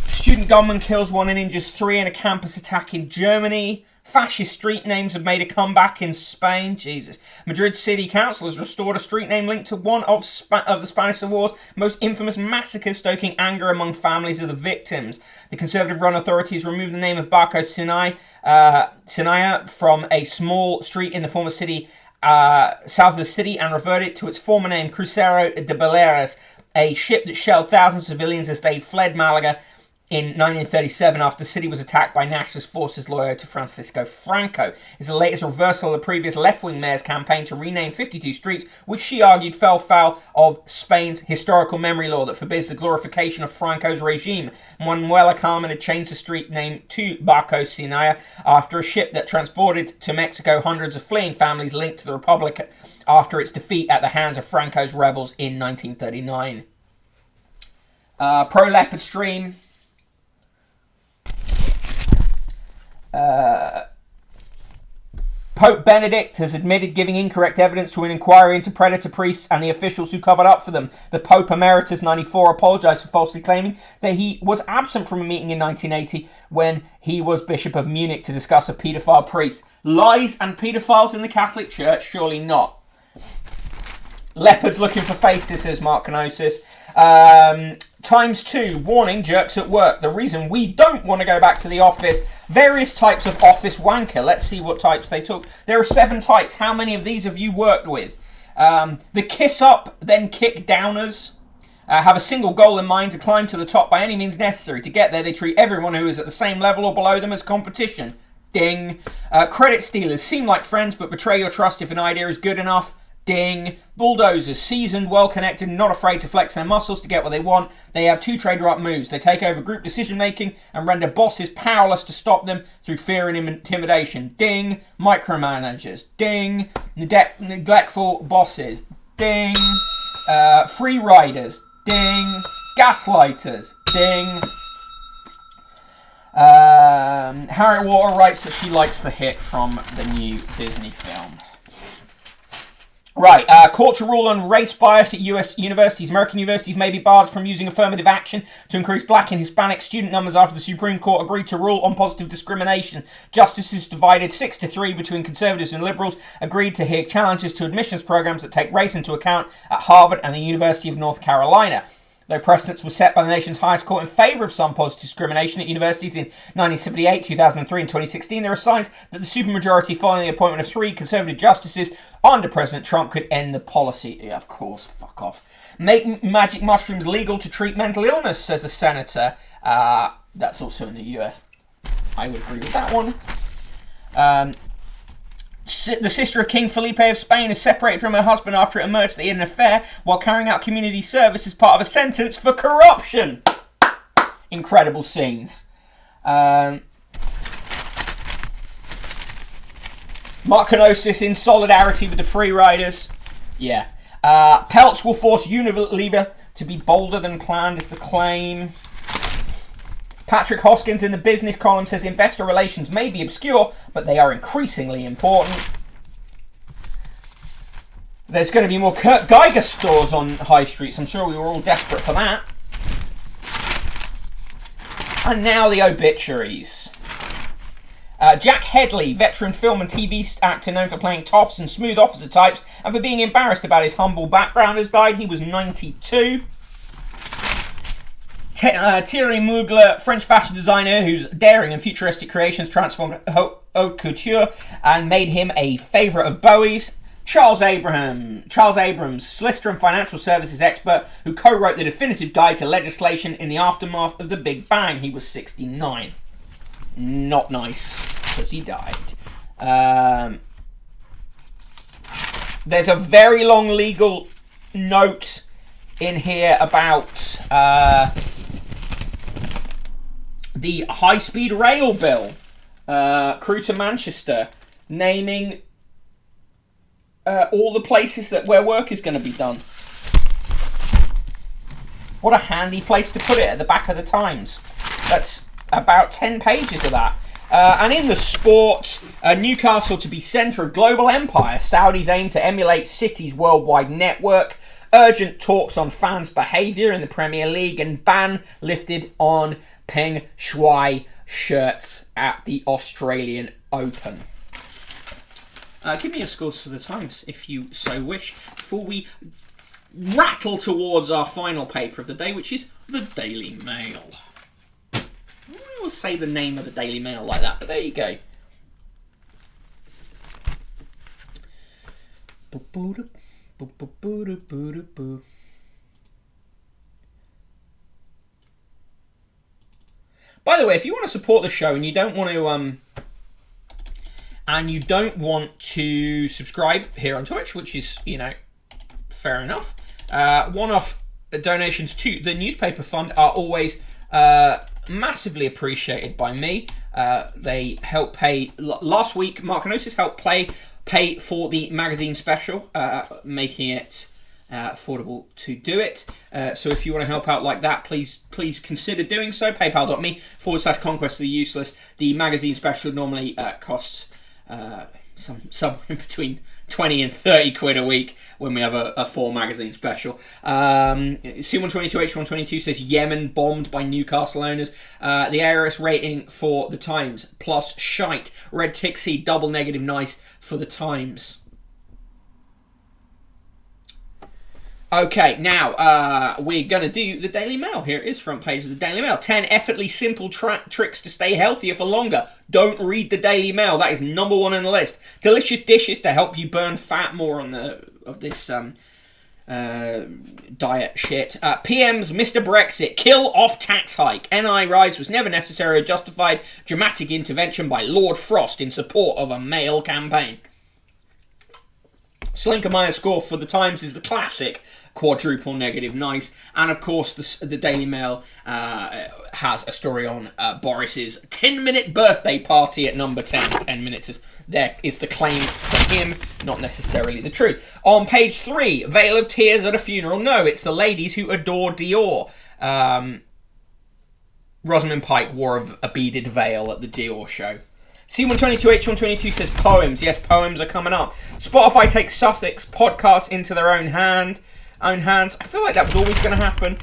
Student gunman kills 1 and injures 3 in a campus attack in Germany. Fascist street names have made a comeback in Spain. Jesus. Madrid City Council has restored a street name linked to one of the Spanish Civil War's most infamous massacres, stoking anger among families of the victims. The Conservative-run authorities removed the name of Barco Sinaya from a small street in the former city, south of the city, and reverted it to its former name, Crucero de Baleares, a ship that shelled thousands of civilians as they fled Malaga in 1937 after the city was attacked by nationalist forces loyal to Francisco Franco. It's the latest reversal of the previous left-wing mayor's campaign to rename 52 streets, which she argued fell foul of Spain's historical memory law that forbids the glorification of Franco's regime. Manuela Carmen had changed the street name to Barco Sinaya after a ship that transported to Mexico hundreds of fleeing families linked to the Republic after its defeat at the hands of Franco's rebels in 1939. Pro-leopard stream. Pope Benedict has admitted giving incorrect evidence to an inquiry into predator priests and the officials who covered up for them. The Pope Emeritus 94 apologised for falsely claiming that he was absent from a meeting in 1980 when he was Bishop of Munich to discuss a paedophile priest. Lies and paedophiles in the Catholic Church? Surely not. Leopards looking for faces, says Mark Canosis. ×2, warning, jerks at work. The reason we don't want to go back to the office. Various types of office wanker. Let's see what types they took. There are 7 types. How many of these have you worked with? The kiss up, then kick downers. Have a single goal in mind, to climb to the top by any means necessary. To get there, they treat everyone who is at the same level or below them as competition. Ding. Credit stealers. Seem like friends, but betray your trust if an idea is good enough. Ding. Bulldozers, seasoned, well-connected, not afraid to flex their muscles to get what they want. They have 2 trader-up moves. They take over group decision-making and render bosses powerless to stop them through fear and intimidation. Ding. Micromanagers. Ding. Neglectful bosses. Ding. Free riders. Ding. Gaslighters. Ding. Harriet Water writes that she likes the hit from the new Disney film. Right, court to rule on race bias at US universities. American universities may be barred from using affirmative action to increase black and Hispanic student numbers after the Supreme Court agreed to rule on positive discrimination. Justices divided 6-3 between conservatives and liberals agreed to hear challenges to admissions programs that take race into account at Harvard and the University of North Carolina. Though precedents were set by the nation's highest court in favour of some positive discrimination at universities in 1978, 2003 and 2016, there are signs that the supermajority following the appointment of 3 conservative justices under President Trump could end the policy. Yeah, of course, fuck off. Make magic mushrooms legal to treat mental illness, says a senator. That's also in the US. I would agree with that one. The sister of King Felipe of Spain is separated from her husband after it emerged that he had an affair while carrying out community service as part of a sentence for corruption. Incredible scenes. Mark Kenosis in solidarity with the Free Riders. Yeah. Peltz will force Unilever to be bolder than planned is the claim. Patrick Hoskins in the business column says investor relations may be obscure, but they are increasingly important. There's going to be more Kurt Geiger stores on high streets. I'm sure we were all desperate for that. And now the obituaries. Jack Hedley, veteran film and TV actor known for playing toffs and smooth officer types and for being embarrassed about his humble background, has died. He was 92. Thierry Mugler, French fashion designer whose daring and futuristic creations transformed haute couture and made him a favourite of Bowie's. Charles Abrams, solicitor and financial services expert who co-wrote the definitive guide to legislation in the aftermath of the Big Bang. He was 69. Not nice, because he died. There's a very long legal note in here about the high-speed rail bill, Crewe to Manchester, naming all the places where work is going to be done. What a handy place to put it at the back of the Times. That's about 10 pages of that. And in the sport, Newcastle to be centre of global empire. Saudis aim to emulate City's worldwide network. Urgent talks on fans' behaviour in the Premier League. And ban lifted on Peng Shuai shirts at the Australian Open. Give me your scores for the Times, if you so wish, before we rattle towards our final paper of the day, which is the Daily Mail. I will say the name of the Daily Mail like that, but there you go. By the way, if you want to support the show and you don't want to subscribe here on Twitch, which is, fair enough, one-off donations to the newspaper fund are always massively appreciated by me. They help pay. Last week, Mark Kenosis helped pay for the magazine special, making it affordable to do it. So if you want to help out like that, please consider doing so. PayPal.me/Conquest of the Useless. The magazine special normally costs somewhere between 20 and 30 quid a week when we have a full magazine special. C122H122 says Yemen bombed by Newcastle owners. The ARS rating for the Times plus shite. Red Tixie double negative nice for the Times. Okay, now we're going to do the Daily Mail. Here it is, front page of the Daily Mail. 10 effortlessly simple tricks to stay healthier for longer. Don't read the Daily Mail. That is number one on the list. Delicious dishes to help you burn fat more of this diet shit. PM's Mr. Brexit. Kill off tax hike. NI rise was never necessary or justified. Dramatic intervention by Lord Frost in support of a male campaign. Slinkermeyer score for the Times is the classic quadruple negative nice, and of course the Daily Mail has a story on Boris's 10-minute birthday party at number 10. 10 minutes is the claim for him, not necessarily the truth. On page 3, Veil of Tears at a Funeral. No, it's the ladies who adore Dior. Rosamund Pike wore a beaded veil at the Dior show. C122H122 says poems. Yes, poems are coming up. Spotify takes Sussex podcasts into their own hands. I feel like that was always going to happen.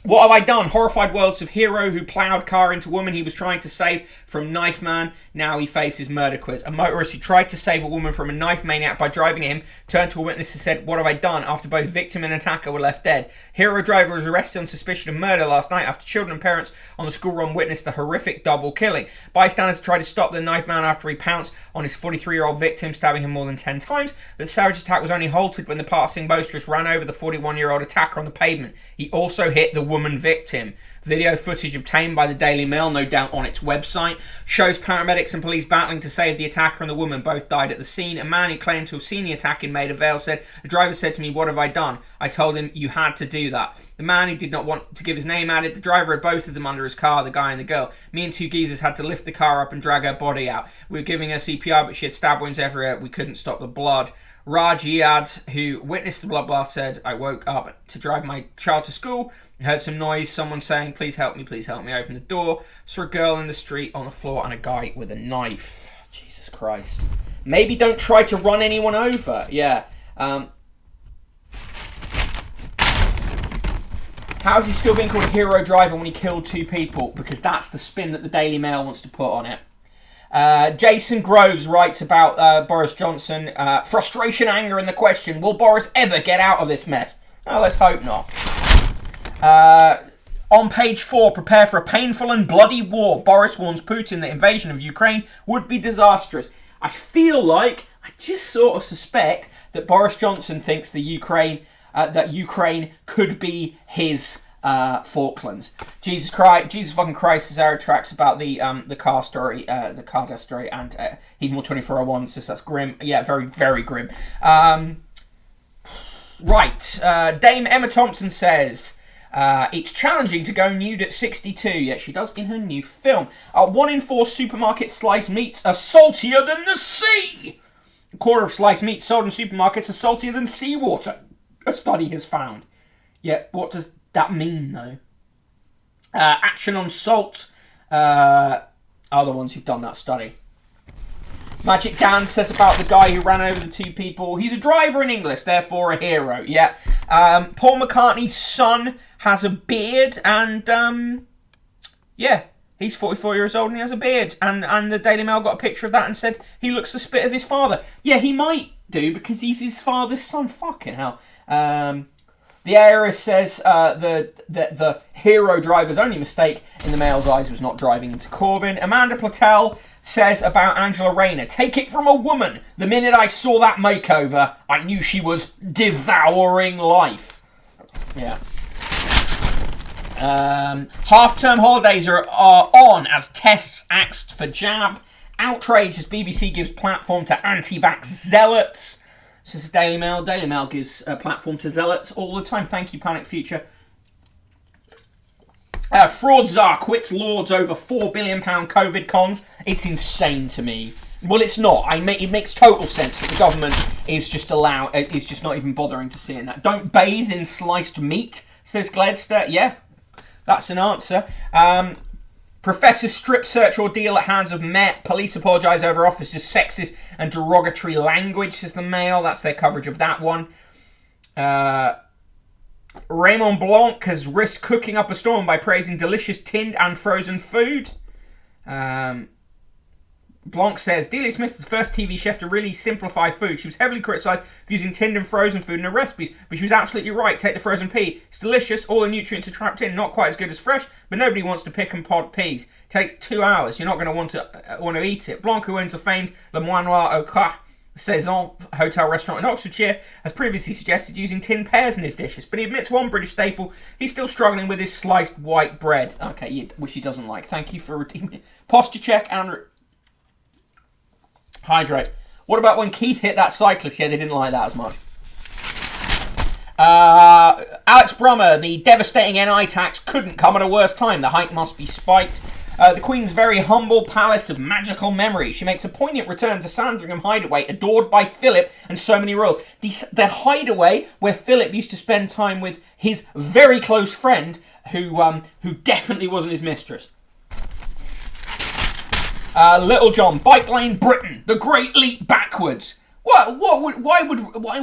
What have I done? Horrified worlds of hero who ploughed car into woman he was trying to save from knife man. Now he faces murder quiz. A motorist who tried to save a woman from a knife maniac by driving at him turned to a witness and said, "What have I done?" after both victim and attacker were left dead. Hero driver was arrested on suspicion of murder last night after children and parents on the school run witnessed the horrific double killing. Bystanders tried to stop the knife man after he pounced on his 43-year-old victim, stabbing him more than 10 times. But the savage attack was only halted when the passing motorist ran over the 41-year-old attacker on the pavement. He also hit the woman victim. Video footage obtained by the Daily Mail, no doubt on its website, shows paramedics and police battling to save the attacker and the woman. Both died at the scene. A man who claimed to have seen the attack in Maida Vale said, "The driver said to me, 'What have I done?' I told him, 'You had to do that.' The man, who did not want to give his name, added, 'The driver had both of them under his car, the guy and the girl. Me and two geezers had to lift the car up and drag her body out. We were giving her CPR, but she had stab wounds everywhere. We couldn't stop the blood.' Raj Yad, who witnessed the bloodbath, said, 'I woke up to drive my child to school. I heard some noise, someone saying, please help me, please help me.' I opened the door, saw a girl in the street on the floor and a guy with a knife." Jesus Christ. Maybe don't try to run anyone over. Yeah. How is he still being called a hero driver when he killed 2 people? Because that's the spin that the Daily Mail wants to put on it. Jason Groves writes about Boris Johnson. Frustration, anger, and the question, will Boris ever get out of this mess? Oh, let's hope not. On page 4, prepare for a painful and bloody war. Boris warns Putin that invasion of Ukraine would be disastrous. I feel like, I just sort of suspect that Boris Johnson thinks that Ukraine could be his Falklands. Jesus fucking Christ, as Arrow tracks about the car story, the car death story, and even more 2401 says that's grim. Yeah, very, very grim. Right, Dame Emma Thompson says, it's challenging to go nude at 62. Yeah, she does in her new film. 1 in 4 supermarket sliced meats are saltier than the sea. A quarter of sliced meats sold in supermarkets are saltier than seawater, a study has found. Yeah, what does that mean, though? Action on Salt are the ones who've done that study. Magic Dan says about the guy who ran over the 2 people, he's a driver in English, therefore a hero. Yeah. Paul McCartney's son has a beard, and yeah, he's 44 years old and he has a beard. And the Daily Mail got a picture of that and said he looks the spit of his father. Yeah, he might do, because he's his father's son. Fucking hell. The heiress says the hero driver's only mistake in the Mail's eyes was not driving into Corbyn. Amanda Platel says about Angela Rayner, take it from a woman. The minute I saw that makeover, I knew she was devouring life. Yeah. Half-term holidays are on as tests axed for jab. Outrage as BBC gives platform to anti-vax zealots. This is Daily Mail. Daily Mail gives a platform to zealots all the time. Thank you, Panic Future. Fraud czar quits Lords over £4 billion COVID cons. It's insane to me. Well, it's not. It makes total sense that the government is just not even bothering to seeing that. Don't bathe in sliced meat, says Gledster. Yeah, that's an answer. Professor strip search ordeal at hands of Met. Police apologise over officers' sexist and derogatory language, says the Mail. That's their coverage of that one. Raymond Blanc has risked cooking up a storm by praising delicious tinned and frozen food. Blanc says, Delia Smith was the first TV chef to really simplify food. She was heavily criticised for using tinned and frozen food in her recipes, but she was absolutely right. Take the frozen pea. It's delicious. All the nutrients are trapped in. Not quite as good as fresh, but nobody wants to pick and pod peas. It takes 2 hours. You're not going to want to eat it. Blanc, who owns the famed Le Moinoir au Cras Saison hotel restaurant in Oxfordshire, has previously suggested using tinned pears in his dishes, but he admits one British staple he's still struggling with is sliced white bread. Okay, which he doesn't like. Thank you for redeeming it. Posture check and hydrate. What about when Keith hit that cyclist? Yeah, they didn't like that as much. Alex Brummer, the devastating NI tax couldn't come at a worse time. The hike must be spiked. The Queen's very humble palace of magical memory. She makes a poignant return to Sandringham Hideaway, adored by Philip and so many royals. The hideaway where Philip used to spend time with his very close friend, who definitely wasn't his mistress. Little John, bike lane Britain, the great leap backwards. Why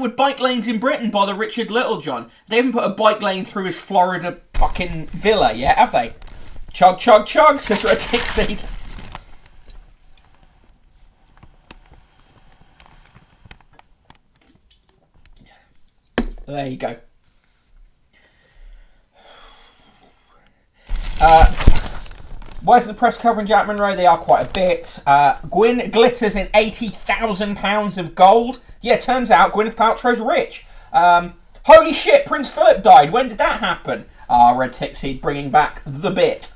would bike lanes in Britain bother Richard Littlejohn? They haven't put a bike lane through his Florida fucking villa yet, have they? Chug, chug, chug, says Red Seed. There you go. Why is the press covering Jack Monroe? They are quite a bit. Gwyn glitters in £80,000 of gold. Yeah, turns out Gwyneth Paltrow's rich. Holy shit, Prince Philip died. When did that happen? Red Tick Seed bringing back the bit.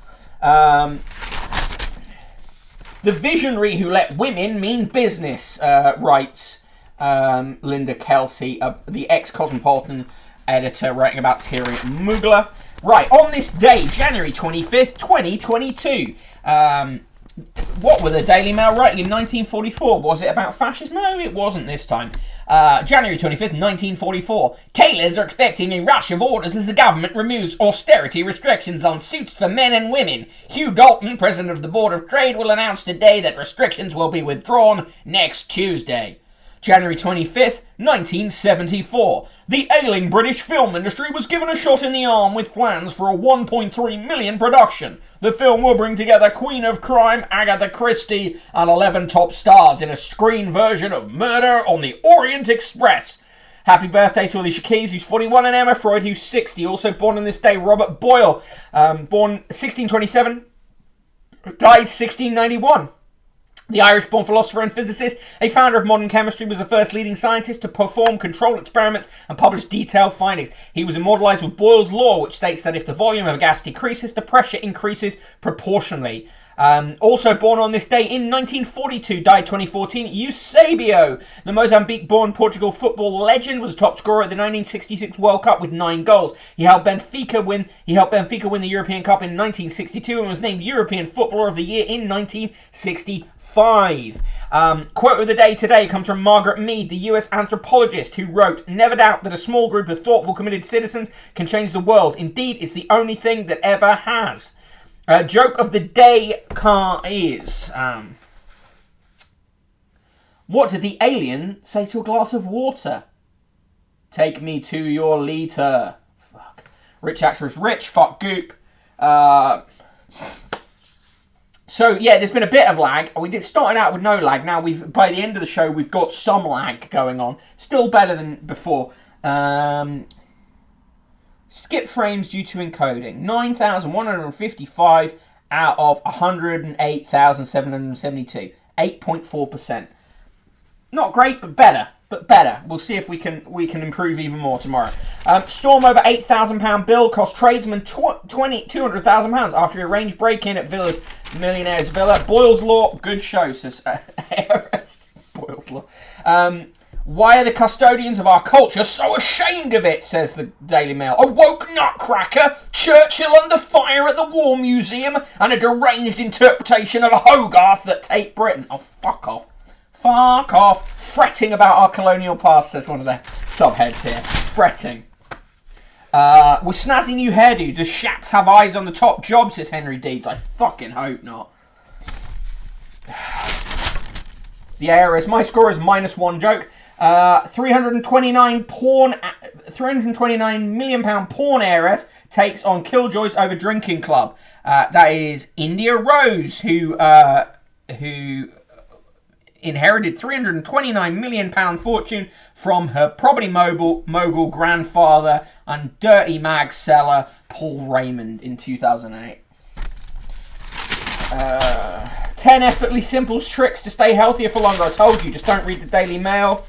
The visionary who let women mean business, writes Linda Kelsey, the ex-Cosmopolitan editor, writing about Thierry Mugler. Right, on this day, January 25th, 2022, what were the Daily Mail writing in 1944? Was it about fascists? No, it wasn't this time. January 25th, 1944. Tailors are expecting a rush of orders as the government removes austerity restrictions on suits for men and women. Hugh Dalton, president of the Board of Trade, will announce today that restrictions will be withdrawn next Tuesday. January 25th, 1974. The ailing British film industry was given a shot in the arm with plans for a 1.3 million production. The film will bring together Queen of Crime, Agatha Christie, and 11 top stars in a screen version of Murder on the Orient Express. Happy birthday to Alicia Keys, who's 41, and Emma Freud, who's 60. Also born on this day, Robert Boyle, born 1627, died 1691. The Irish-born philosopher and physicist, a founder of modern chemistry, was the first leading scientist to perform controlled experiments and publish detailed findings. He was immortalised with Boyle's law, which states that if the volume of a gas decreases, the pressure increases proportionally. Also born on this day in 1942, died 2014, Eusebio, the Mozambique-born Portugal football legend, was top scorer at the 1966 World Cup with 9 goals. He helped Benfica win the European Cup in 1962 and was named European Footballer of the Year in 1965. Quote of the day today comes from Margaret Mead, the US anthropologist, who wrote, "Never doubt that a small group of thoughtful, committed citizens can change the world. Indeed, it's the only thing that ever has." Joke of the day is, what did the alien say to a glass of water? Take me to your liter. Fuck. Rich actor is rich. Fuck goop. So yeah, there's been a bit of lag. We started out with no lag. Now by the end of the show we've got some lag going on. Still better than before. Skip frames due to encoding. 9,155 out of 108,772. 8.4%. Not great, but better. We'll see if we can improve even more tomorrow. Storm over £8,000 bill cost tradesmen £200,000 after a arranged break-in at Millionaire's Villa. Boyle's Law, good show, says Boyle's Law. Why are the custodians of our culture so ashamed of it, says the Daily Mail. A woke nutcracker, Churchill under fire at the War Museum, and a deranged interpretation of Hogarth that take Britain. Oh, fuck off. Fuck off. Fretting about our colonial past, says one of the subheads here. Fretting. With snazzy new hairdo, does Shaps have eyes on the top job, says Henry Deeds. I fucking hope not. The ARS, my score is -1 joke. 329 million pound porn heiress takes on Killjoys over drinking club. That is India Rose, who inherited £329 million fortune from her property mogul grandfather and dirty mag seller Paul Raymond in 2008. 10 effortlessly simple tricks to stay healthier for longer. I told you, just don't read the Daily Mail.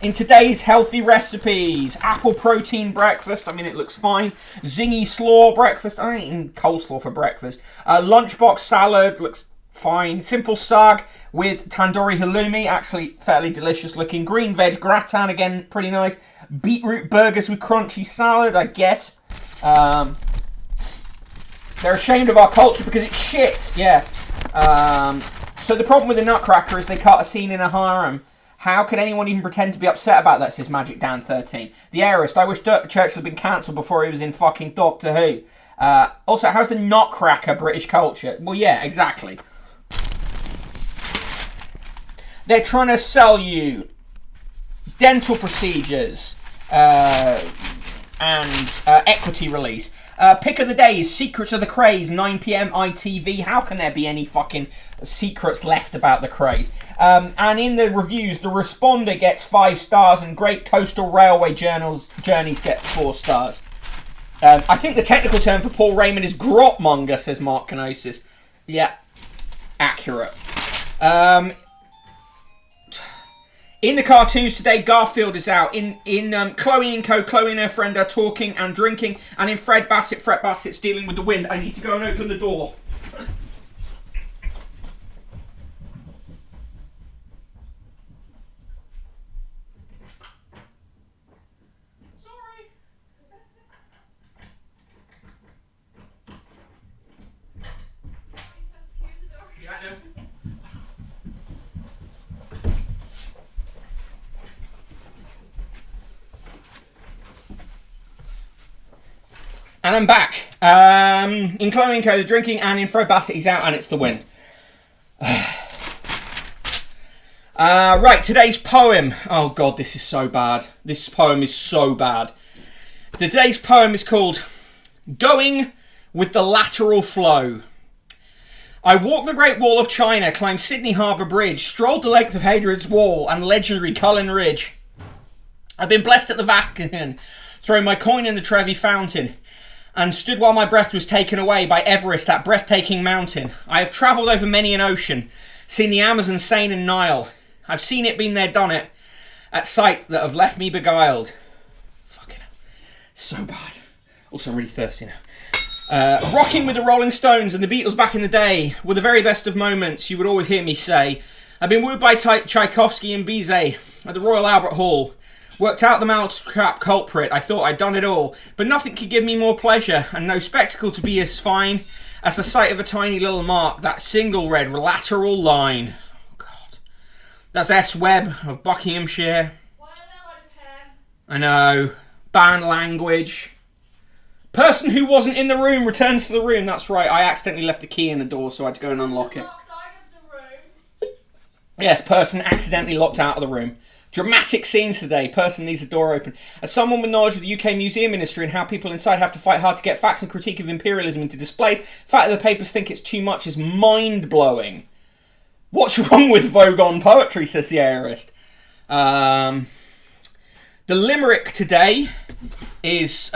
In today's healthy recipes, apple protein breakfast. I mean, it looks fine. Zingy slaw breakfast. I ain't eating coleslaw for breakfast. Lunchbox salad looks fine. Simple sag with tandoori halloumi. Actually, fairly delicious looking. Green veg gratin, again, pretty nice. Beetroot burgers with crunchy salad, I get. They're ashamed of our culture because it's shit. Yeah. So the problem with the Nutcracker is they cut a scene in a harem. How could anyone even pretend to be upset about that, says Magic Dan 13. The Airist, I wish Churchill had been cancelled before he was in fucking Doctor Who. Also, how's the Nutcracker British culture? Well, yeah, exactly. They're trying to sell you dental procedures and equity release. Pick of the day is Secrets of the Craze, 9 PM ITV. How can there be any fucking secrets left about the craze? And in the reviews, the Responder gets 5 stars and Great Coastal Railway Journeys get 4 stars. I think the technical term for Paul Raymond is grotmonger, says Mark Kenosis. Yeah, accurate. In the cartoons today, Garfield is out. In Chloe and Encode, Chloe and her friend are talking and drinking. And in Fred Bassett's dealing with the wind. I need to go and open the door. Sorry. Yeah, I know. And I'm back. In Chloe and Encode, the drinking, and in Fred Bassett, he's out and it's the wind. Right, today's poem. Oh God, this is so bad. This poem is so bad. Today's poem is called Going with the Lateral Flow. I walked the Great Wall of China, climbed Sydney Harbour Bridge, strolled the length of Hadrian's Wall and legendary Cullen Ridge. I've been blessed at the Vatican, throwing my coin in the Trevi Fountain, and stood while my breath was taken away by Everest, that breathtaking mountain. I have travelled over many an ocean, seen the Amazon, Seine and Nile. I've seen it, been there, done it, at sight that have left me beguiled. Fucking hell. So bad. Also, I'm really thirsty now. Rocking with the Rolling Stones and the Beatles back in the day were the very best of moments, you would always hear me say. I've been wooed by Tchaikovsky and Bizet at the Royal Albert Hall. Worked out the mousetrap culprit, I thought I'd done it all. But nothing could give me more pleasure, and no spectacle to be as fine as the sight of a tiny little mark, that single red lateral line. Oh God. That's S. Webb of Buckinghamshire. Why are they like pen? I know. Banned language. Person who wasn't in the room returns to the room. That's right, I accidentally left the key in the door, so I had to go and unlock it. Locked out of the room. Yes, person accidentally locked out of the room. Dramatic scenes today. Person needs the door open. As someone with knowledge of the UK museum industry and how people inside have to fight hard to get facts and critique of imperialism into displays, the fact that the papers think it's too much is mind-blowing. What's wrong with Vogue on poetry, says the aorist. The limerick today is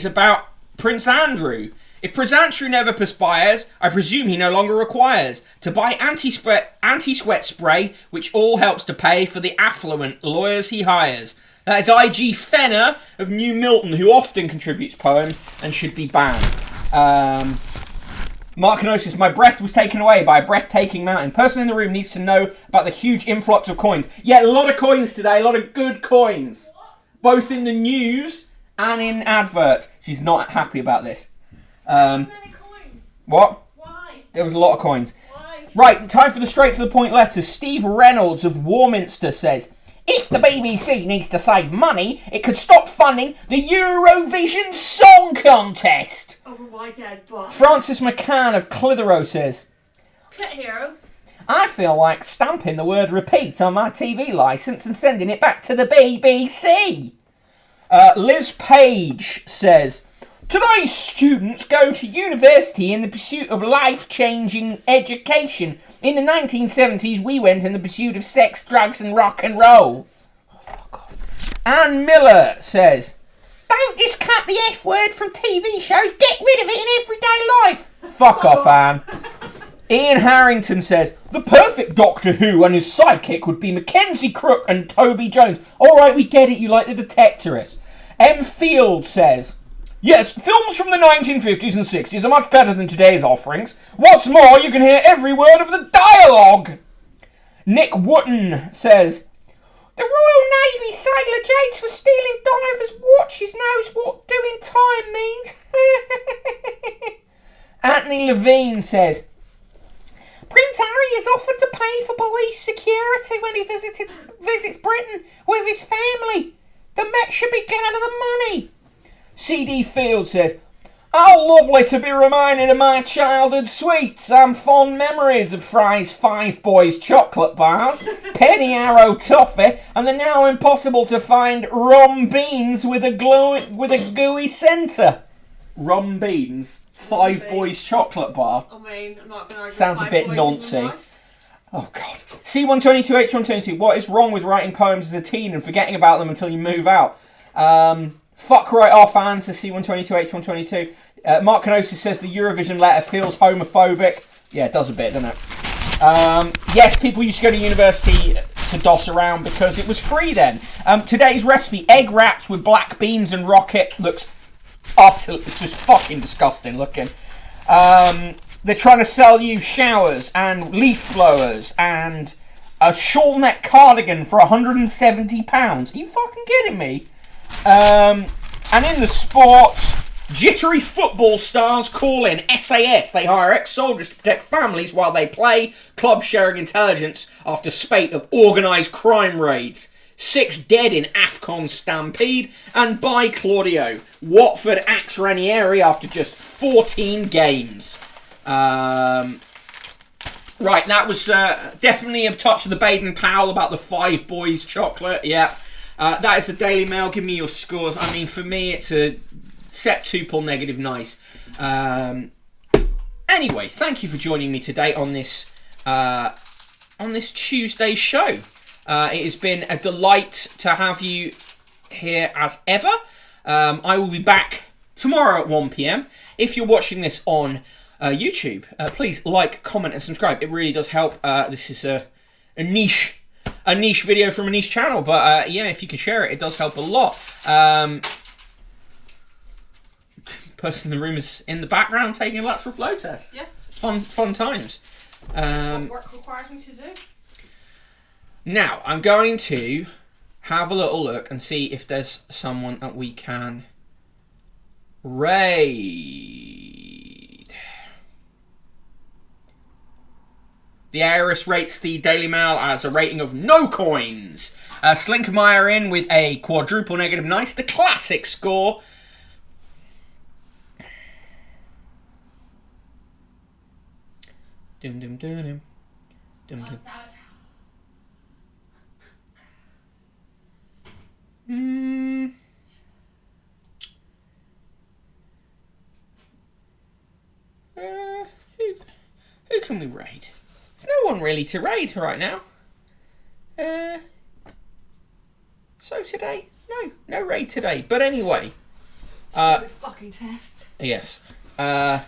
about Prince Andrew. If Prince Andrew never perspires, I presume he no longer requires to buy anti-sweat spray, which all helps to pay for the affluent lawyers he hires. That is I.G. Fenner of New Milton, who often contributes poems and should be banned. Mark Kenosis, my breath was taken away by a breathtaking mountain. Person in the room needs to know about the huge influx of coins. Yeah, a lot of coins today, a lot of good coins. Both in the news and in adverts. She's not happy about this. Many coins. What? Why? There was a lot of coins. Why? Right, time for the straight to the point letters. Steve Reynolds of Warminster says, if the BBC needs to save money, it could stop funding the Eurovision Song Contest. Over my dead butt. Francis McCann of Clitheroe says, Clit hero. I feel like stamping the word repeat on my TV licence and sending it back to the BBC. Liz Page says, today's students go to university in the pursuit of life-changing education. In the 1970s, we went in the pursuit of sex, drugs and rock and roll. Oh, fuck off. Anne Miller says, don't discount the F word from TV shows. Get rid of it in everyday life. Fuck off, Anne. Ian Harrington says, the perfect Doctor Who and his sidekick would be Mackenzie Crook and Toby Jones. All right, we get it. You like the Detectorists. M. Field says, yes, films from the 1950s and 60s are much better than today's offerings. What's more, you can hear every word of the dialogue. Nick Wotton says, the Royal Navy sailor James for stealing divers' watches knows what doing time means. Anthony Levine says, Prince Harry is offered to pay for police security when he visits Britain with his family. The Met should be glad of the money. C.D. Field says, how lovely to be reminded of my childhood sweets and fond memories of Fry's Five Boys chocolate bars, Penny Arrow toffee, and the now impossible to find rum beans with a gooey centre. Rum beans? Five Boys chocolate bar? I mean, I'm not going to argue. Sounds a bit noncy. Oh, God. C122, H122. What is wrong with writing poems as a teen and forgetting about them until you move out? Fuck right off, Anne, says C122, H122. Mark Kenosis says the Eurovision letter feels homophobic. Yeah, it does a bit, doesn't it? Yes, people used to go to university to doss around because it was free then. Today's recipe, egg wraps with black beans and rocket. Looks utterly, just fucking disgusting looking. They're trying to sell you showers and leaf blowers and a shawl neck cardigan for £170. Are you fucking kidding me? And in the sports, jittery football stars call in SAS. They hire ex-soldiers to protect families while they play. Club sharing intelligence after spate of organised crime raids. 6 dead in AFCON stampede. And by Claudio, Watford axe Ranieri after just 14 games. Right, that was definitely a touch of the Baden-Powell about the 5 boys chocolate. Yeah, that is the Daily Mail. Give me your scores. I mean, for me, it's a Septuple negative nice. Anyway, thank you for joining me today on this Tuesday show. It has been a delight to have you here as ever. I will be back tomorrow at 1 p.m. If you're watching this on YouTube, please like, comment, and subscribe. It really does help. This is a niche video from a niche channel, but yeah, if you can share it, it does help a lot. Person in the room is in the background taking a lateral flow test. Yes. Fun times. What work requires me to do. Now, I'm going to have a little look and see if there's someone that we can raid. The Heiress rates the Daily Mail as a rating of no coins. Slinkermeyer in with a quadruple negative nice, the classic score. Dum dum dum dum. Dum dum. Who can we raid? There's no one really to raid right now. So today, no raid today. But anyway, Stupid fucking test. yes. Ugh.